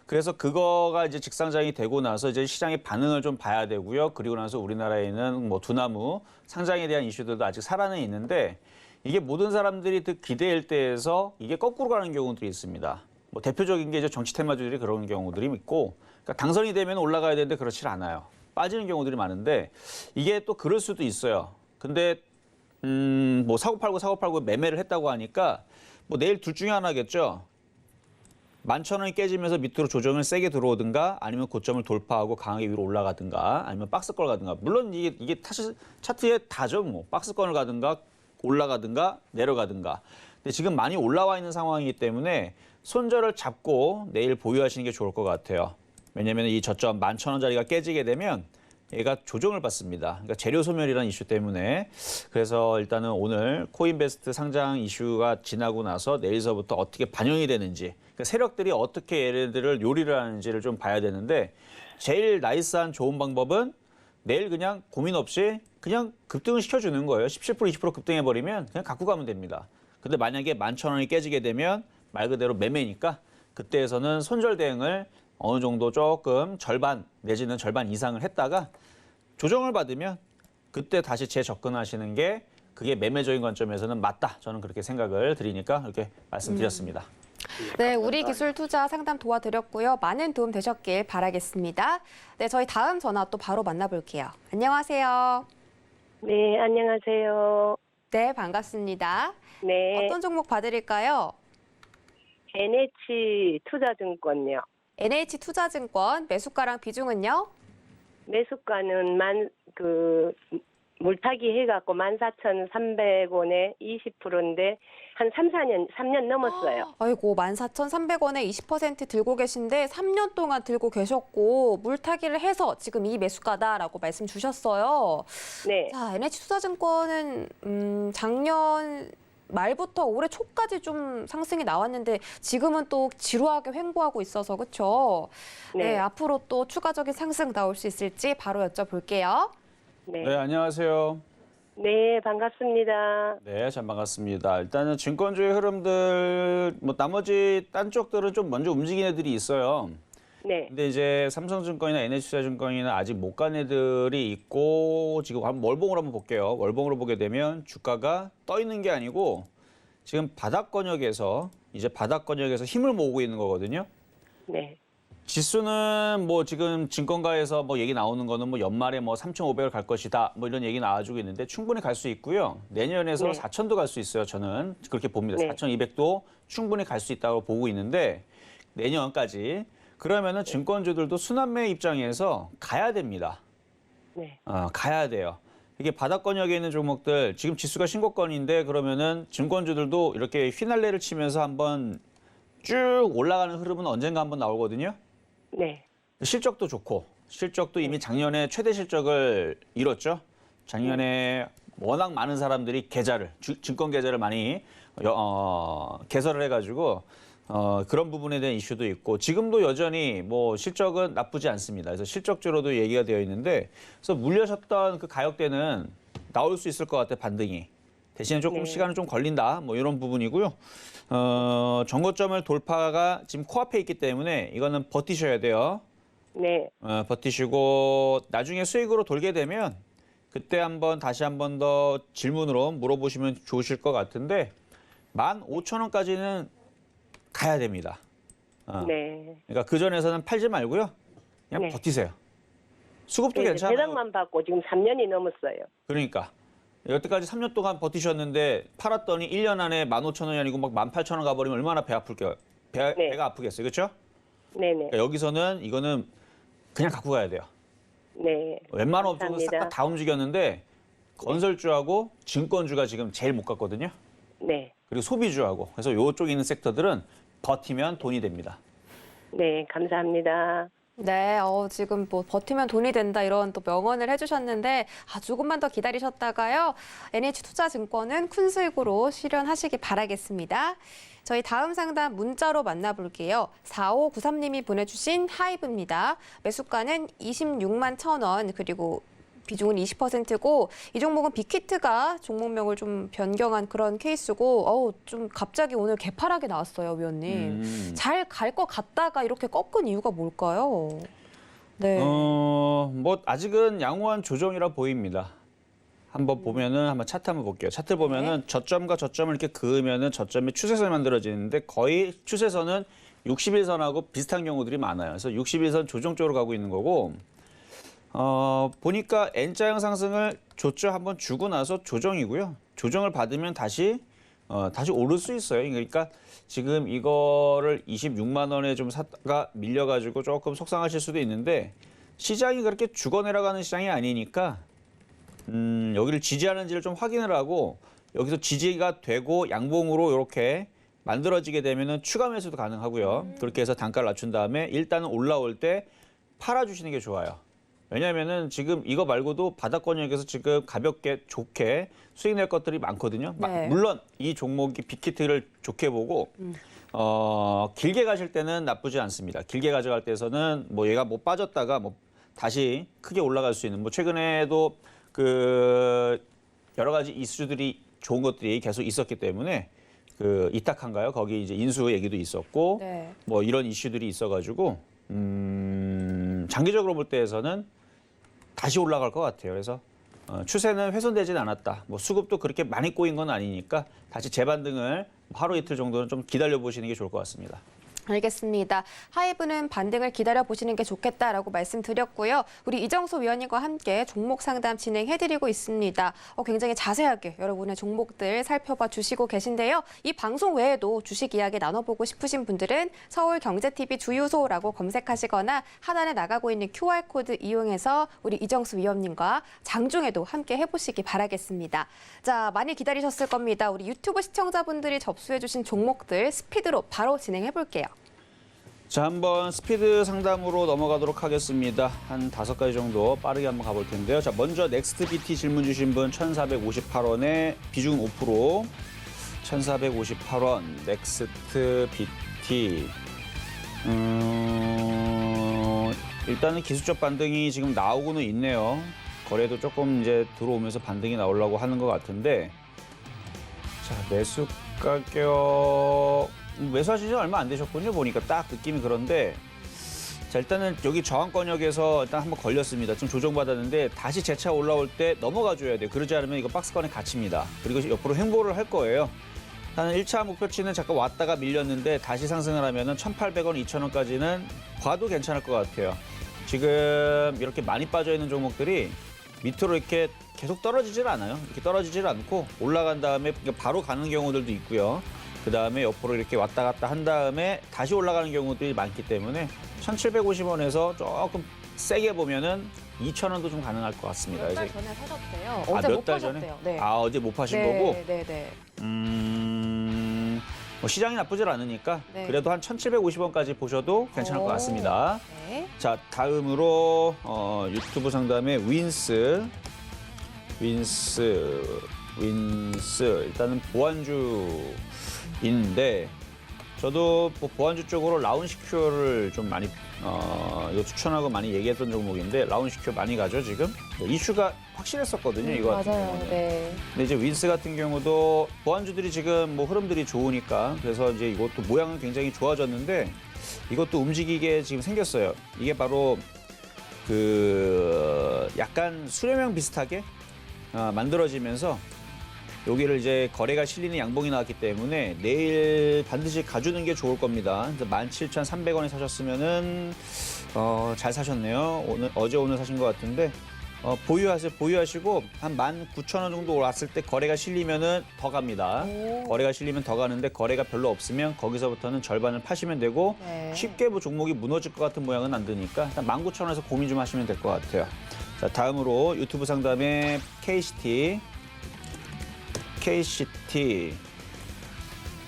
그래서 그거가 이제 직상장이 되고 나서 이제 시장의 반응을 좀 봐야 되고요. 그리고 나서 우리나라에 있는 뭐 두나무 상장에 대한 이슈들도 아직 살아는 있는데 이게 모든 사람들이 그 기대일 때에서 이게 거꾸로 가는 경우들이 있습니다. 뭐 대표적인 게 이제 정치 테마주들이 그런 경우들이 있고 그러니까 당선이 되면 올라가야 되는데 그렇지 않아요. 빠지는 경우들이 많은데 이게 또 그럴 수도 있어요. 근데 뭐 사고 팔고 매매를 했다고 하니까 뭐 내일 둘 중에 하나겠죠. 11,000원이 깨지면서 밑으로 조정을 세게 들어오든가 아니면 고점을 돌파하고 강하게 위로 올라가든가 아니면 박스권을 가든가 물론 이게 사실 차트에 다죠. 뭐 박스권을 가든가 올라가든가 내려가든가. 근데 지금 많이 올라와 있는 상황이기 때문에 손절을 잡고 내일 보유하시는 게 좋을 것 같아요. 왜냐하면 이 저점 11,000원짜리가 깨지게 되면 얘가 조정을 받습니다. 그러니까 재료 소멸이라는 이슈 때문에 그래서 일단은 오늘 코인베스트 상장 이슈가 지나고 나서 내일서부터 어떻게 반영이 되는지 그러니까 세력들이 어떻게 얘네들을 요리를 하는지를 좀 봐야 되는데 제일 나이스한 좋은 방법은 내일 그냥 고민 없이 그냥 급등을 시켜주는 거예요. 17%, 20% 급등해버리면 그냥 갖고 가면 됩니다. 근데 만약에 11,000원이 깨지게 되면 말 그대로 매매니까 그때에서는 손절 대응을 어느 정도 조금 절반 내지는 절반 이상을 했다가 조정을 받으면 그때 다시 재접근하시는 게 그게 매매적인 관점에서는 맞다. 저는 그렇게 생각을 드리니까 이렇게 말씀드렸습니다. 네, 우리 기술 투자 상담 도와드렸고요. 많은 도움 되셨길 바라겠습니다. 네, 저희 다음 전화 또 바로 만나볼게요. 안녕하세요. 네, 안녕하세요. 네, 반갑습니다. 네, 어떤 종목 봐드릴까요? NH 투자증권요. NH 투자증권 매수가랑 비중은요? 매수가는 물타기 해갖고 14,300원에 20%인데 한 3년 넘었어요. 아이고, 14,300원에 20% 들고 계신데 3년 동안 들고 계셨고 물타기를 해서 지금 이 매수가다라고 말씀 주셨어요. 네, 자, NH 투자증권은 작년 말부터 올해 초까지 좀 상승이 나왔는데 지금은 또 지루하게 횡보하고 있어서 그렇죠? 네, 네, 앞으로 또 추가적인 상승 나올 수 있을지 바로 여쭤볼게요. 네, 네, 안녕하세요. 네, 반갑습니다. 네, 참 반갑습니다. 일단은 증권주의 흐름들, 뭐 나머지 딴 쪽들은 좀 먼저 움직인 애들이 있어요. 네, 근데 이제 삼성증권이나 NH투자증권이나 아직 못 간 애들이 있고 지금 월봉으로 한번 볼게요. 월봉으로 보게 되면 주가가 떠 있는 게 아니고 지금 바닥권역에서 힘을 모으고 있는 거거든요. 네, 지수는 뭐 지금 증권가에서 뭐 얘기 나오는 거는 뭐 연말에 뭐 3,500을 갈 것이다 뭐 이런 얘기 나와주고 있는데 충분히 갈 수 있고요. 내년에서 네. 4,000도 갈 수 있어요. 저는 그렇게 봅니다. 네. 4,200도 충분히 갈 수 있다고 보고 있는데 내년까지 그러면은 증권주들도 순환매 입장에서 가야 됩니다. 네, 가야 돼요. 이게 바닥권역에 있는 종목들 지금 지수가 신고권인데 그러면은 증권주들도 이렇게 휘날레를 치면서 한번 쭉 올라가는 흐름은 언젠가 한번 나오거든요. 네, 실적도 좋고 실적도 이미 작년에 최대 실적을 이뤘죠. 작년에 워낙 많은 사람들이 증권 계좌를 많이 개설을 해가지고 그런 부분에 대한 이슈도 있고 지금도 여전히 뭐 실적은 나쁘지 않습니다. 그래서 실적주로도 얘기가 되어 있는데 그래서 물려셨던 그 가격대는 나올 수 있을 것 같아 반등이. 대신에 조금 네. 시간은 좀 걸린다. 뭐 이런 부분이고요. 정고점을 돌파가 지금 코앞에 있기 때문에 이거는 버티셔야 돼요. 네, 버티시고 나중에 수익으로 돌게 되면 그때 다시 한 번 더 질문으로 물어보시면 좋으실 것 같은데 15,000원까지는 가야 됩니다. 네. 그러니까 그 전에서는 팔지 말고요. 그냥 네. 버티세요. 수급도 네, 괜찮아요. 배당만 받고 지금 3년이 넘었어요. 그러니까 여태까지 3년 동안 버티셨는데 팔았더니 1년 안에 15,000원이 아니고 막 18,000원 가버리면 얼마나 배 아플게요. 배가 아프겠어요. 그렇죠? 네네, 그러니까 여기서는 이거는 그냥 갖고 가야 돼요. 네, 웬만한 업종은 감사합니다. 싹 다 움직였는데 건설주하고 증권주가 지금 제일 못 갔거든요. 네, 그리고 소비주하고. 그래서 이쪽에 있는 섹터들은 버티면 돈이 됩니다. 네, 감사합니다. 네, 지금 뭐 버티면 돈이 된다 이런 또 명언을 해주셨는데 조금만 더 기다리셨다가요. NH투자증권은 큰 수익으로 실현하시기 바라겠습니다. 저희 다음 상담 문자로 만나볼게요. 4593님이 보내주신 하이브입니다. 매수가는 26만 1,000원 그리고 비중은 20%고 이 종목은 빅히트가 종목명을 좀 변경한 그런 케이스고 좀 갑자기 오늘 개파락이 나왔어요, 위원님. 잘 갈 것 같다가 이렇게 꺾은 이유가 뭘까요? 네. 뭐 아직은 양호한 조정이라 보입니다. 한번 보면은 한번 차트 한번 볼게요. 차트 보면은 저점과 저점을 이렇게 그으면은 저점에 추세선이 만들어지는데 거의 추세선은 61선하고 비슷한 경우들이 많아요. 그래서 61선 조정 쪽으로 가고 있는 거고 보니까 N자형 상승을 줬죠. 한번 주고 나서 조정이고요. 조정을 받으면 다시 오를 수 있어요. 그러니까 지금 이거를 26만 원에 좀 샀다가 밀려가지고 조금 속상하실 수도 있는데 시장이 그렇게 죽어내려가는 시장이 아니니까 여기를 지지하는지를 좀 확인을 하고 여기서 지지가 되고 양봉으로 이렇게 만들어지게 되면은 추가 매수도 가능하고요. 그렇게 해서 단가를 낮춘 다음에 일단은 올라올 때 팔아주시는 게 좋아요. 왜냐하면은 지금 이거 말고도 바닥권역에서 지금 가볍게 좋게 수익 낼 것들이 많거든요. 네. 물론 이 종목이 빅히트를 좋게 보고 길게 가실 때는 나쁘지 않습니다. 길게 가져갈 때에서는 뭐 얘가 뭐 빠졌다가 뭐 다시 크게 올라갈 수 있는 뭐 최근에도 그 여러 가지 이슈들이 좋은 것들이 계속 있었기 때문에 그 이탁한가요? 거기 이제 인수 얘기도 있었고 네. 뭐 이런 이슈들이 있어가지고 장기적으로 볼 때에서는 다시 올라갈 것 같아요. 그래서 추세는 훼손되진 않았다. 뭐 수급도 그렇게 많이 꼬인 건 아니니까 다시 재반등을 하루 이틀 정도는 좀 기다려 보시는 게 좋을 것 같습니다. 알겠습니다. 하이브는 반등을 기다려보시는 게 좋겠다라고 말씀드렸고요. 우리 이정수 위원님과 함께 종목 상담 진행해드리고 있습니다. 굉장히 자세하게 여러분의 종목들 살펴봐 주시고 계신데요. 이 방송 외에도 주식 이야기 나눠보고 싶으신 분들은 서울경제TV 주유소라고 검색하시거나 하단에 나가고 있는 QR코드 이용해서 우리 이정수 위원님과 장중에도 함께 해보시기 바라겠습니다. 자, 많이 기다리셨을 겁니다. 우리 유튜브 시청자분들이 접수해주신 종목들 스피드로 바로 진행해볼게요. 자, 한번 스피드 상담으로 넘어가도록 하겠습니다. 한 5가지 정도 빠르게 한번 가볼 텐데요. 자, 먼저 넥스트 BT 질문 주신 분 1,458원에 비중 5%. 1,458원 넥스트 BT. 일단은 기술적 반등이 지금 나오고는 있네요. 거래도 조금 이제 들어오면서 반등이 나오려고 하는 것 같은데. 자, 매수 가격. 매수하신 지 얼마 안 되셨군요. 보니까 딱 느낌이 그런데 자, 일단은 여기 저항권역에서 일단 한번 걸렸습니다. 좀 조정받았는데 다시 재차 올라올 때 넘어가 줘야 돼요. 그러지 않으면 이거 박스권에 갇힙니다. 그리고 옆으로 횡보를 할 거예요. 일단은 1차 목표치는 잠깐 왔다가 밀렸는데 다시 상승을 하면은 1,800원, 2,000원까지는 봐도 괜찮을 것 같아요. 지금 이렇게 많이 빠져 있는 종목들이 밑으로 이렇게 계속 떨어지질 않아요. 이렇게 떨어지질 않고 올라간 다음에 바로 가는 경우들도 있고요. 그 다음에 옆으로 이렇게 왔다 갔다 한 다음에 다시 올라가는 경우들이 많기 때문에 1,750원에서 조금 세게 보면은 2,000원도 좀 가능할 것 같습니다. 몇 달 전에 사셨대요. 아, 어제 몇 못 달 전에? 파셨대요. 네. 아, 어제 못 파신 네, 거고? 네. 뭐 시장이 나쁘질 않으니까 네. 그래도 한 1,750원까지 보셔도 괜찮을 것 같습니다. 네. 자, 다음으로 유튜브 상담의 윈스. 일단은 보안주인데 저도 보안주 쪽으로 라운시큐어를 좀 많이 이거 추천하고 많이 얘기했던 종목인데 라운시큐어 많이 가죠 지금. 이슈가 확실했었거든요 이거 같은 맞아요. 경우는. 네. 근데 이제 윈스 같은 경우도 보안주들이 지금 뭐 흐름들이 좋으니까 그래서 이제 이것도 모양은 굉장히 좋아졌는데 이것도 움직이게 지금 생겼어요. 이게 바로 그 약간 수렴형 비슷하게 만들어지면서 여기를 이제 거래가 실리는 양봉이 나왔기 때문에 내일 반드시 가주는 게 좋을 겁니다. 17,300원에 사셨으면은 잘 사셨네요. 어제 오늘 사신 것 같은데 보유하시고 한 19,000원 정도 왔을 때 거래가 실리면은 더 갑니다. 거래가 실리면 더 가는데 거래가 별로 없으면 거기서부터는 절반을 파시면 되고 네. 쉽게 뭐 종목이 무너질 것 같은 모양은 안 드니까 일단 19,000원에서 고민 좀 하시면 될 것 같아요. 자, 다음으로 유튜브 상담의 KCT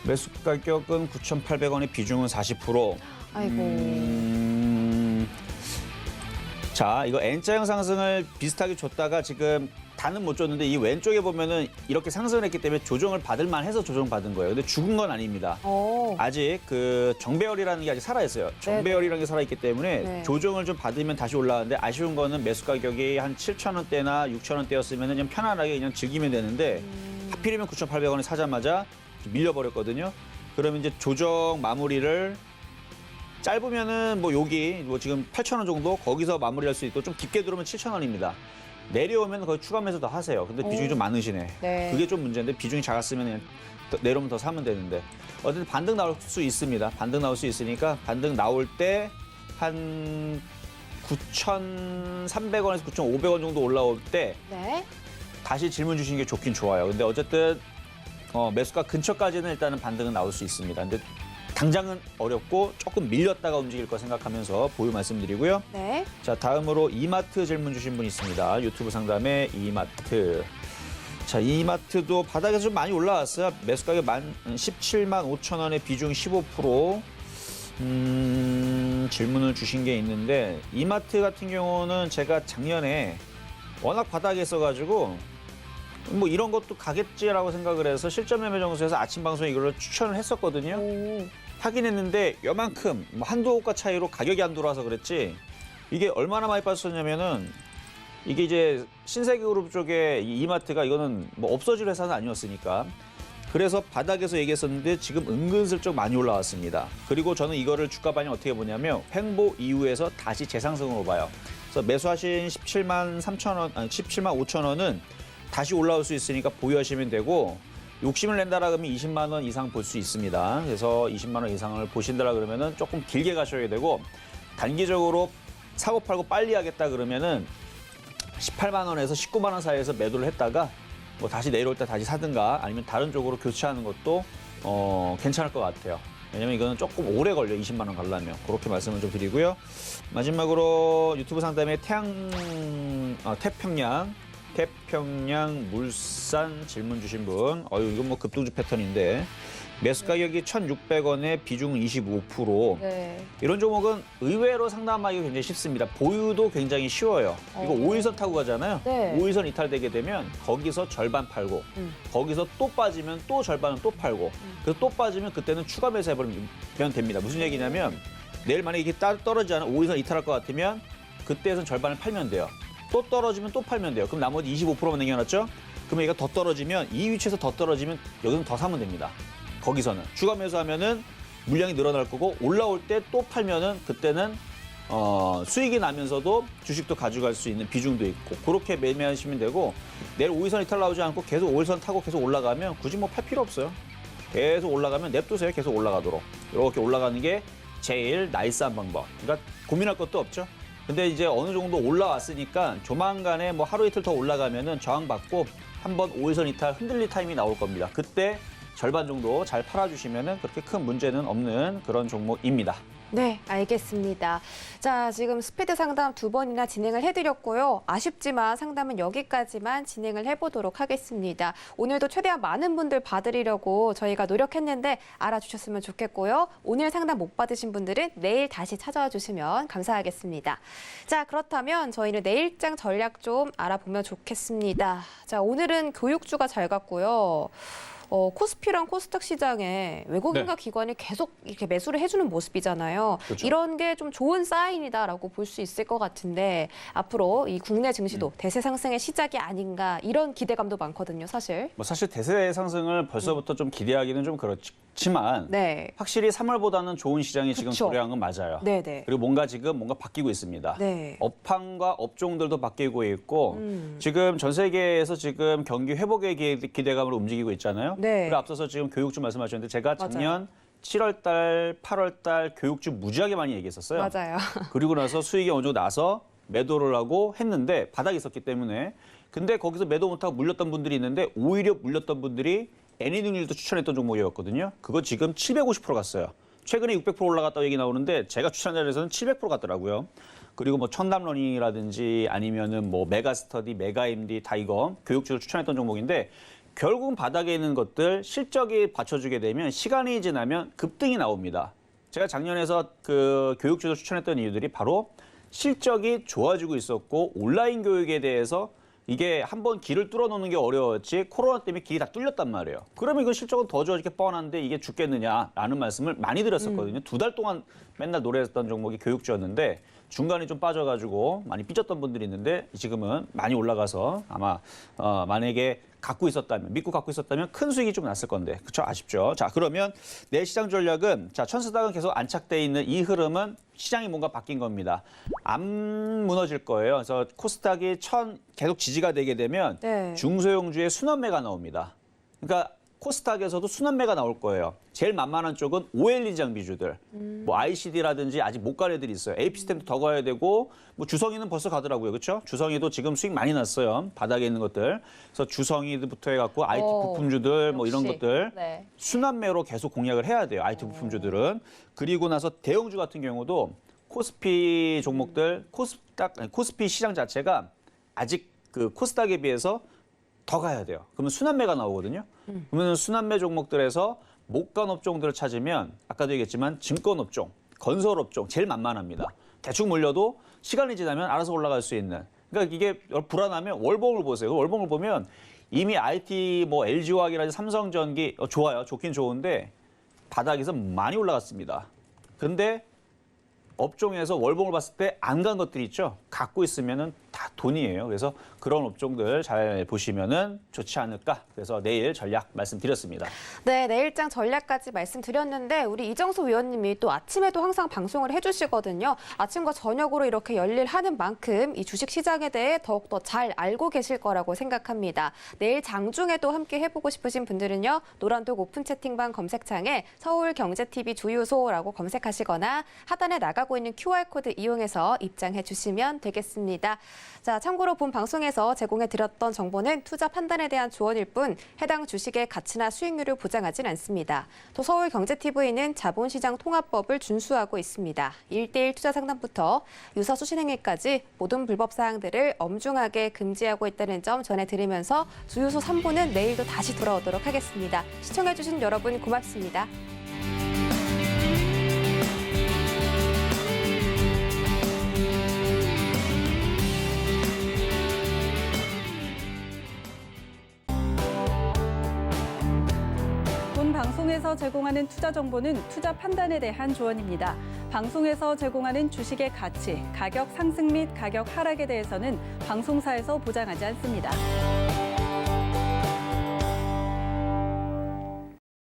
매수 가격은 9,800원에 비중은 40%. 아이고. 자, 이거 N자형 상승을 비슷하게 줬다가 지금 다는 못 줬는데 이 왼쪽에 보면은 이렇게 상승을 했기 때문에 조정을 받을 만해서 조정받은 거예요. 근데 죽은 건 아닙니다. 아직 그 정배열이라는 게 아직 살아있어요. 정배열이라는 게 살아있기 때문에 네. 조정을 좀 받으면 다시 올라가는데 아쉬운 거는 매수 가격이 한 7,000원대나 6,000원대였으면 그냥 편안하게 그냥 즐기면 되는데 하필이면 9,800원에 사자마자 밀려버렸거든요. 그러면 이제 조정 마무리를 짧으면은 뭐 여기 뭐 지금 8,000원 정도 거기서 마무리할 수 있고 좀 깊게 들어오면 7,000원입니다. 내려오면 거의 추가 매수 더 하세요. 근데 비중이 좀 많으시네. 네. 그게 좀 문제인데 비중이 작았으면 그냥 내려오면 더 사면 되는데 어쨌든 반등 나올 수 있습니다. 반등 나올 수 있으니까 반등 나올 때 한 9,300원에서 9,500원 정도 올라올 때 네. 다시 질문 주시는 게 좋긴 좋아요. 근데 어쨌든 매수가 근처까지는 일단은 반등은 나올 수 있습니다. 근데 당장은 어렵고 조금 밀렸다가 움직일 거 생각하면서 보유 말씀드리고요. 네. 자, 다음으로 이마트 질문 주신 분 있습니다. 유튜브 상담에 이마트. 자, 이마트도 바닥에서 좀 많이 올라왔어요. 매수 가격 17만 5천 원에 비중 15%. 질문을 주신 게 있는데 이마트 같은 경우는 제가 작년에 워낙 바닥에 있어가지고 뭐 이런 것도 가겠지라고 생각을 해서 실전 매매 정수에서 아침 방송에 이걸 추천을 했었거든요. 하긴 했는데 요만큼 뭐 한두 호가 차이로 가격이 안 돌아서 그랬지 이게 얼마나 많이 빠졌었냐면은 이게 이제 신세계그룹 쪽에 이 이마트가 이거는 뭐 없어질 회사는 아니었으니까. 그래서 바닥에서 얘기했었는데 지금 은근슬쩍 많이 올라왔습니다. 그리고 저는 이거를 주가 반영 어떻게 보냐면 횡보 이후에서 다시 재상승으로 봐요. 그래서 매수하신 17만 3천 원, 아니 17만 5천 원은 다시 올라올 수 있으니까 보유하시면 되고 욕심을 낸다라 그러면 20만 원 이상 볼 수 있습니다. 그래서 20만 원 이상을 보신다라 그러면은 조금 길게 가셔야 되고 단기적으로 사고 팔고 빨리 하겠다 그러면은 18만 원에서 19만 원 사이에서 매도를 했다가 뭐 다시 내려올 때 다시 사든가 아니면 다른 쪽으로 교체하는 것도 괜찮을 것 같아요. 왜냐면 이거는 조금 오래 걸려 20만 원 가려면 그렇게 말씀을 좀 드리고요. 마지막으로 유튜브 상담에 태평양 물산 질문 주신 분, 이건 뭐 급등주 패턴인데 매수 가격이 1,600원에 비중은 25%. 네. 이런 종목은 의외로 상담하기가 굉장히 쉽습니다. 보유도 굉장히 쉬워요. 이거 5일선 타고 가잖아요. 네. 5일선 이탈되게 되면 거기서 절반 팔고 거기서 또 빠지면 또 절반은 또 팔고 그래서 또 빠지면 그때는 추가 매수해버리면 됩니다. 무슨 얘기냐면 내일 만약에 이게 떨어지지 않아 5일선 이탈할 것 같으면 그때에선 절반을 팔면 돼요. 또 떨어지면 또 팔면 돼요. 그럼 나머지 25%만 남겨놨죠? 그러면 얘가 더 떨어지면 이 위치에서 더 떨어지면 여기는 더 사면 됩니다. 거기서는 추가 매수하면은 물량이 늘어날 거고 올라올 때 또 팔면은 그때는 수익이 나면서도 주식도 가져갈 수 있는 비중도 있고 그렇게 매매하시면 되고 내일 5일선 이탈 나오지 않고 계속 5일선 타고 계속 올라가면 굳이 뭐 팔 필요 없어요. 계속 올라가면 냅두세요. 계속 올라가도록. 이렇게 올라가는 게 제일 나이스한 방법. 그러니까 고민할 것도 없죠. 근데 이제 어느 정도 올라왔으니까 조만간에 뭐 하루 이틀 더 올라가면은 저항받고 한번 5일선 이탈 흔들릴 타임이 나올 겁니다. 그때 절반 정도 잘 팔아주시면은 그렇게 큰 문제는 없는 그런 종목입니다. 네, 알겠습니다. 자, 지금 스피드 상담 2번이나 진행을 해드렸고요. 아쉽지만 상담은 여기까지만 진행을 해보도록 하겠습니다. 오늘도 최대한 많은 분들 봐드리려고 저희가 노력했는데 알아주셨으면 좋겠고요. 오늘 상담 못 받으신 분들은 내일 다시 찾아와 주시면 감사하겠습니다. 자, 그렇다면 저희는 내일장 전략 좀 알아보면 좋겠습니다. 자, 오늘은 교육주가 잘 갔고요. 코스피랑 코스닥 시장에 외국인과 기관이 계속 이렇게 매수를 해주는 모습이잖아요. 그렇죠. 이런 게 좀 좋은 사인이다라고 볼 수 있을 것 같은데 앞으로 이 국내 증시도 대세 상승의 시작이 아닌가 이런 기대감도 많거든요, 사실. 뭐 사실 대세 상승을 벌써부터 좀 기대하기는 좀 그렇지만 네. 확실히 3월보다는 좋은 시장이 지금 그쵸. 도래한 건 맞아요. 네네. 그리고 뭔가 바뀌고 있습니다. 네. 업황과 업종들도 바뀌고 있고 지금 전 세계에서 지금 경기 회복의 기대감으로 움직이고 있잖아요. 네. 그리고 앞서서 지금 교육주 말씀하셨는데 제가 맞아요. 작년 7월 달, 8월 달 교육주 무지하게 많이 얘기했었어요. 맞아요. 그리고 나서 수익이 어느 정도 나서 매도를 하고 했는데 바닥에 있었기 때문에 근데 거기서 매도 못하고 물렸던 분들이 있는데 오히려 물렸던 분들이 애니능률도 추천했던 종목이었거든요. 그거 지금 750% 갔어요. 최근에 600% 올라갔다고 얘기 나오는데 제가 추천한 자리에서는 700% 갔더라고요. 그리고 뭐 청담러닝이라든지 아니면은 뭐 메가스터디, 메가임디 다 이거 교육주를 추천했던 종목인데 결국은 바닥에 있는 것들 실적이 받쳐주게 되면 시간이 지나면 급등이 나옵니다. 제가 작년에서 그 교육주를 추천했던 이유들이 바로 실적이 좋아지고 있었고 온라인 교육에 대해서 이게 한번 길을 뚫어놓는 게 어려웠지 코로나 때문에 길이 다 뚫렸단 말이에요. 그러면 이거 실적은 더 좋아질 게 뻔한데 이게 죽겠느냐라는 말씀을 많이 드렸었거든요. 2달 동안 맨날 노래했던 종목이 교육주였는데 중간에 좀 빠져가지고 많이 삐졌던 분들이 있는데 지금은 많이 올라가서 아마 만약에 믿고 갖고 있었다면 큰 수익이 좀 났을 건데 그렇죠? 아쉽죠? 자, 그러면 내일 시장 전략은 자, 천스닥은 계속 안착돼 있는 이 흐름은 시장이 뭔가 바뀐 겁니다. 안 무너질 거예요. 그래서 코스닥이 계속 지지가 되게 되면 네. 중소형주의 순환매가 나옵니다. 그러니까 코스닥에서도 순환매가 나올 거예요. 제일 만만한 쪽은 OLED 장비주들, 뭐 ICD라든지 아직 못 간 애들이 있어요. AP시스템도 더 가야 되고, 뭐 주성이는 벌써 가더라고요, 그렇죠? 주성이도 지금 수익 많이 났어요. 바닥에 있는 것들. 그래서 주성이부터 해갖고 IT 부품주들, 뭐 이런 역시. 것들 네. 순환매로 계속 공략을 해야 돼요. IT 부품주들은. 그리고 나서 대형주 같은 경우도 코스피 종목들, 코스피 시장 자체가 아직 그 코스닥에 비해서 더 가야 돼요. 그러면 순환매가 나오거든요. 그러면 순환매 종목들에서 못 간 업종들을 찾으면 아까도 얘기했지만 증권업종, 건설업종 제일 만만합니다. 대충 몰려도 시간이 지나면 알아서 올라갈 수 있는. 그러니까 이게 불안하면 월봉을 보세요. 월봉을 보면 이미 IT 뭐 LG화학이라든지 삼성전기 좋아요. 좋긴 좋은데 바닥에서 많이 올라갔습니다. 근데 업종에서 월봉을 봤을 때 안 간 것들이 있죠. 갖고 있으면은 다 돈이에요. 그래서 그런 업종들 잘 보시면은 좋지 않을까. 그래서 내일 전략 말씀드렸습니다. 네, 내일장 전략까지 말씀드렸는데 우리 이정수 위원님이 또 아침에도 항상 방송을 해주시거든요. 아침과 저녁으로 이렇게 열일하는 만큼 이 주식시장에 대해 더욱더 잘 알고 계실 거라고 생각합니다. 내일 장중에도 함께 해보고 싶으신 분들은요. 노란독 오픈 채팅방 검색창에 서울경제TV 주유소라고 검색하시거나 하단에 나가고 있는 QR코드 이용해서 입장해 주시면 되겠습니다. 자, 참고로 본 방송에서 제공해드렸던 정보는 투자 판단에 대한 조언일 뿐 해당 주식의 가치나 수익률을 보장하진 않습니다. 또 서울경제TV는 자본시장 통합법을 준수하고 있습니다. 1:1 투자 상담부터 유사 수신행위까지 모든 불법 사항들을 엄중하게 금지하고 있다는 점 전해드리면서 주유소 3부는 내일도 다시 돌아오도록 하겠습니다. 시청해주신 여러분 고맙습니다. 본 방송에서 제공하는 투자 정보는 투자 판단에 대한 조언입니다. 방송에서 제공하는 주식의 가치, 가격 상승 및 가격 하락에 대해서는 방송사에서 보장하지 않습니다.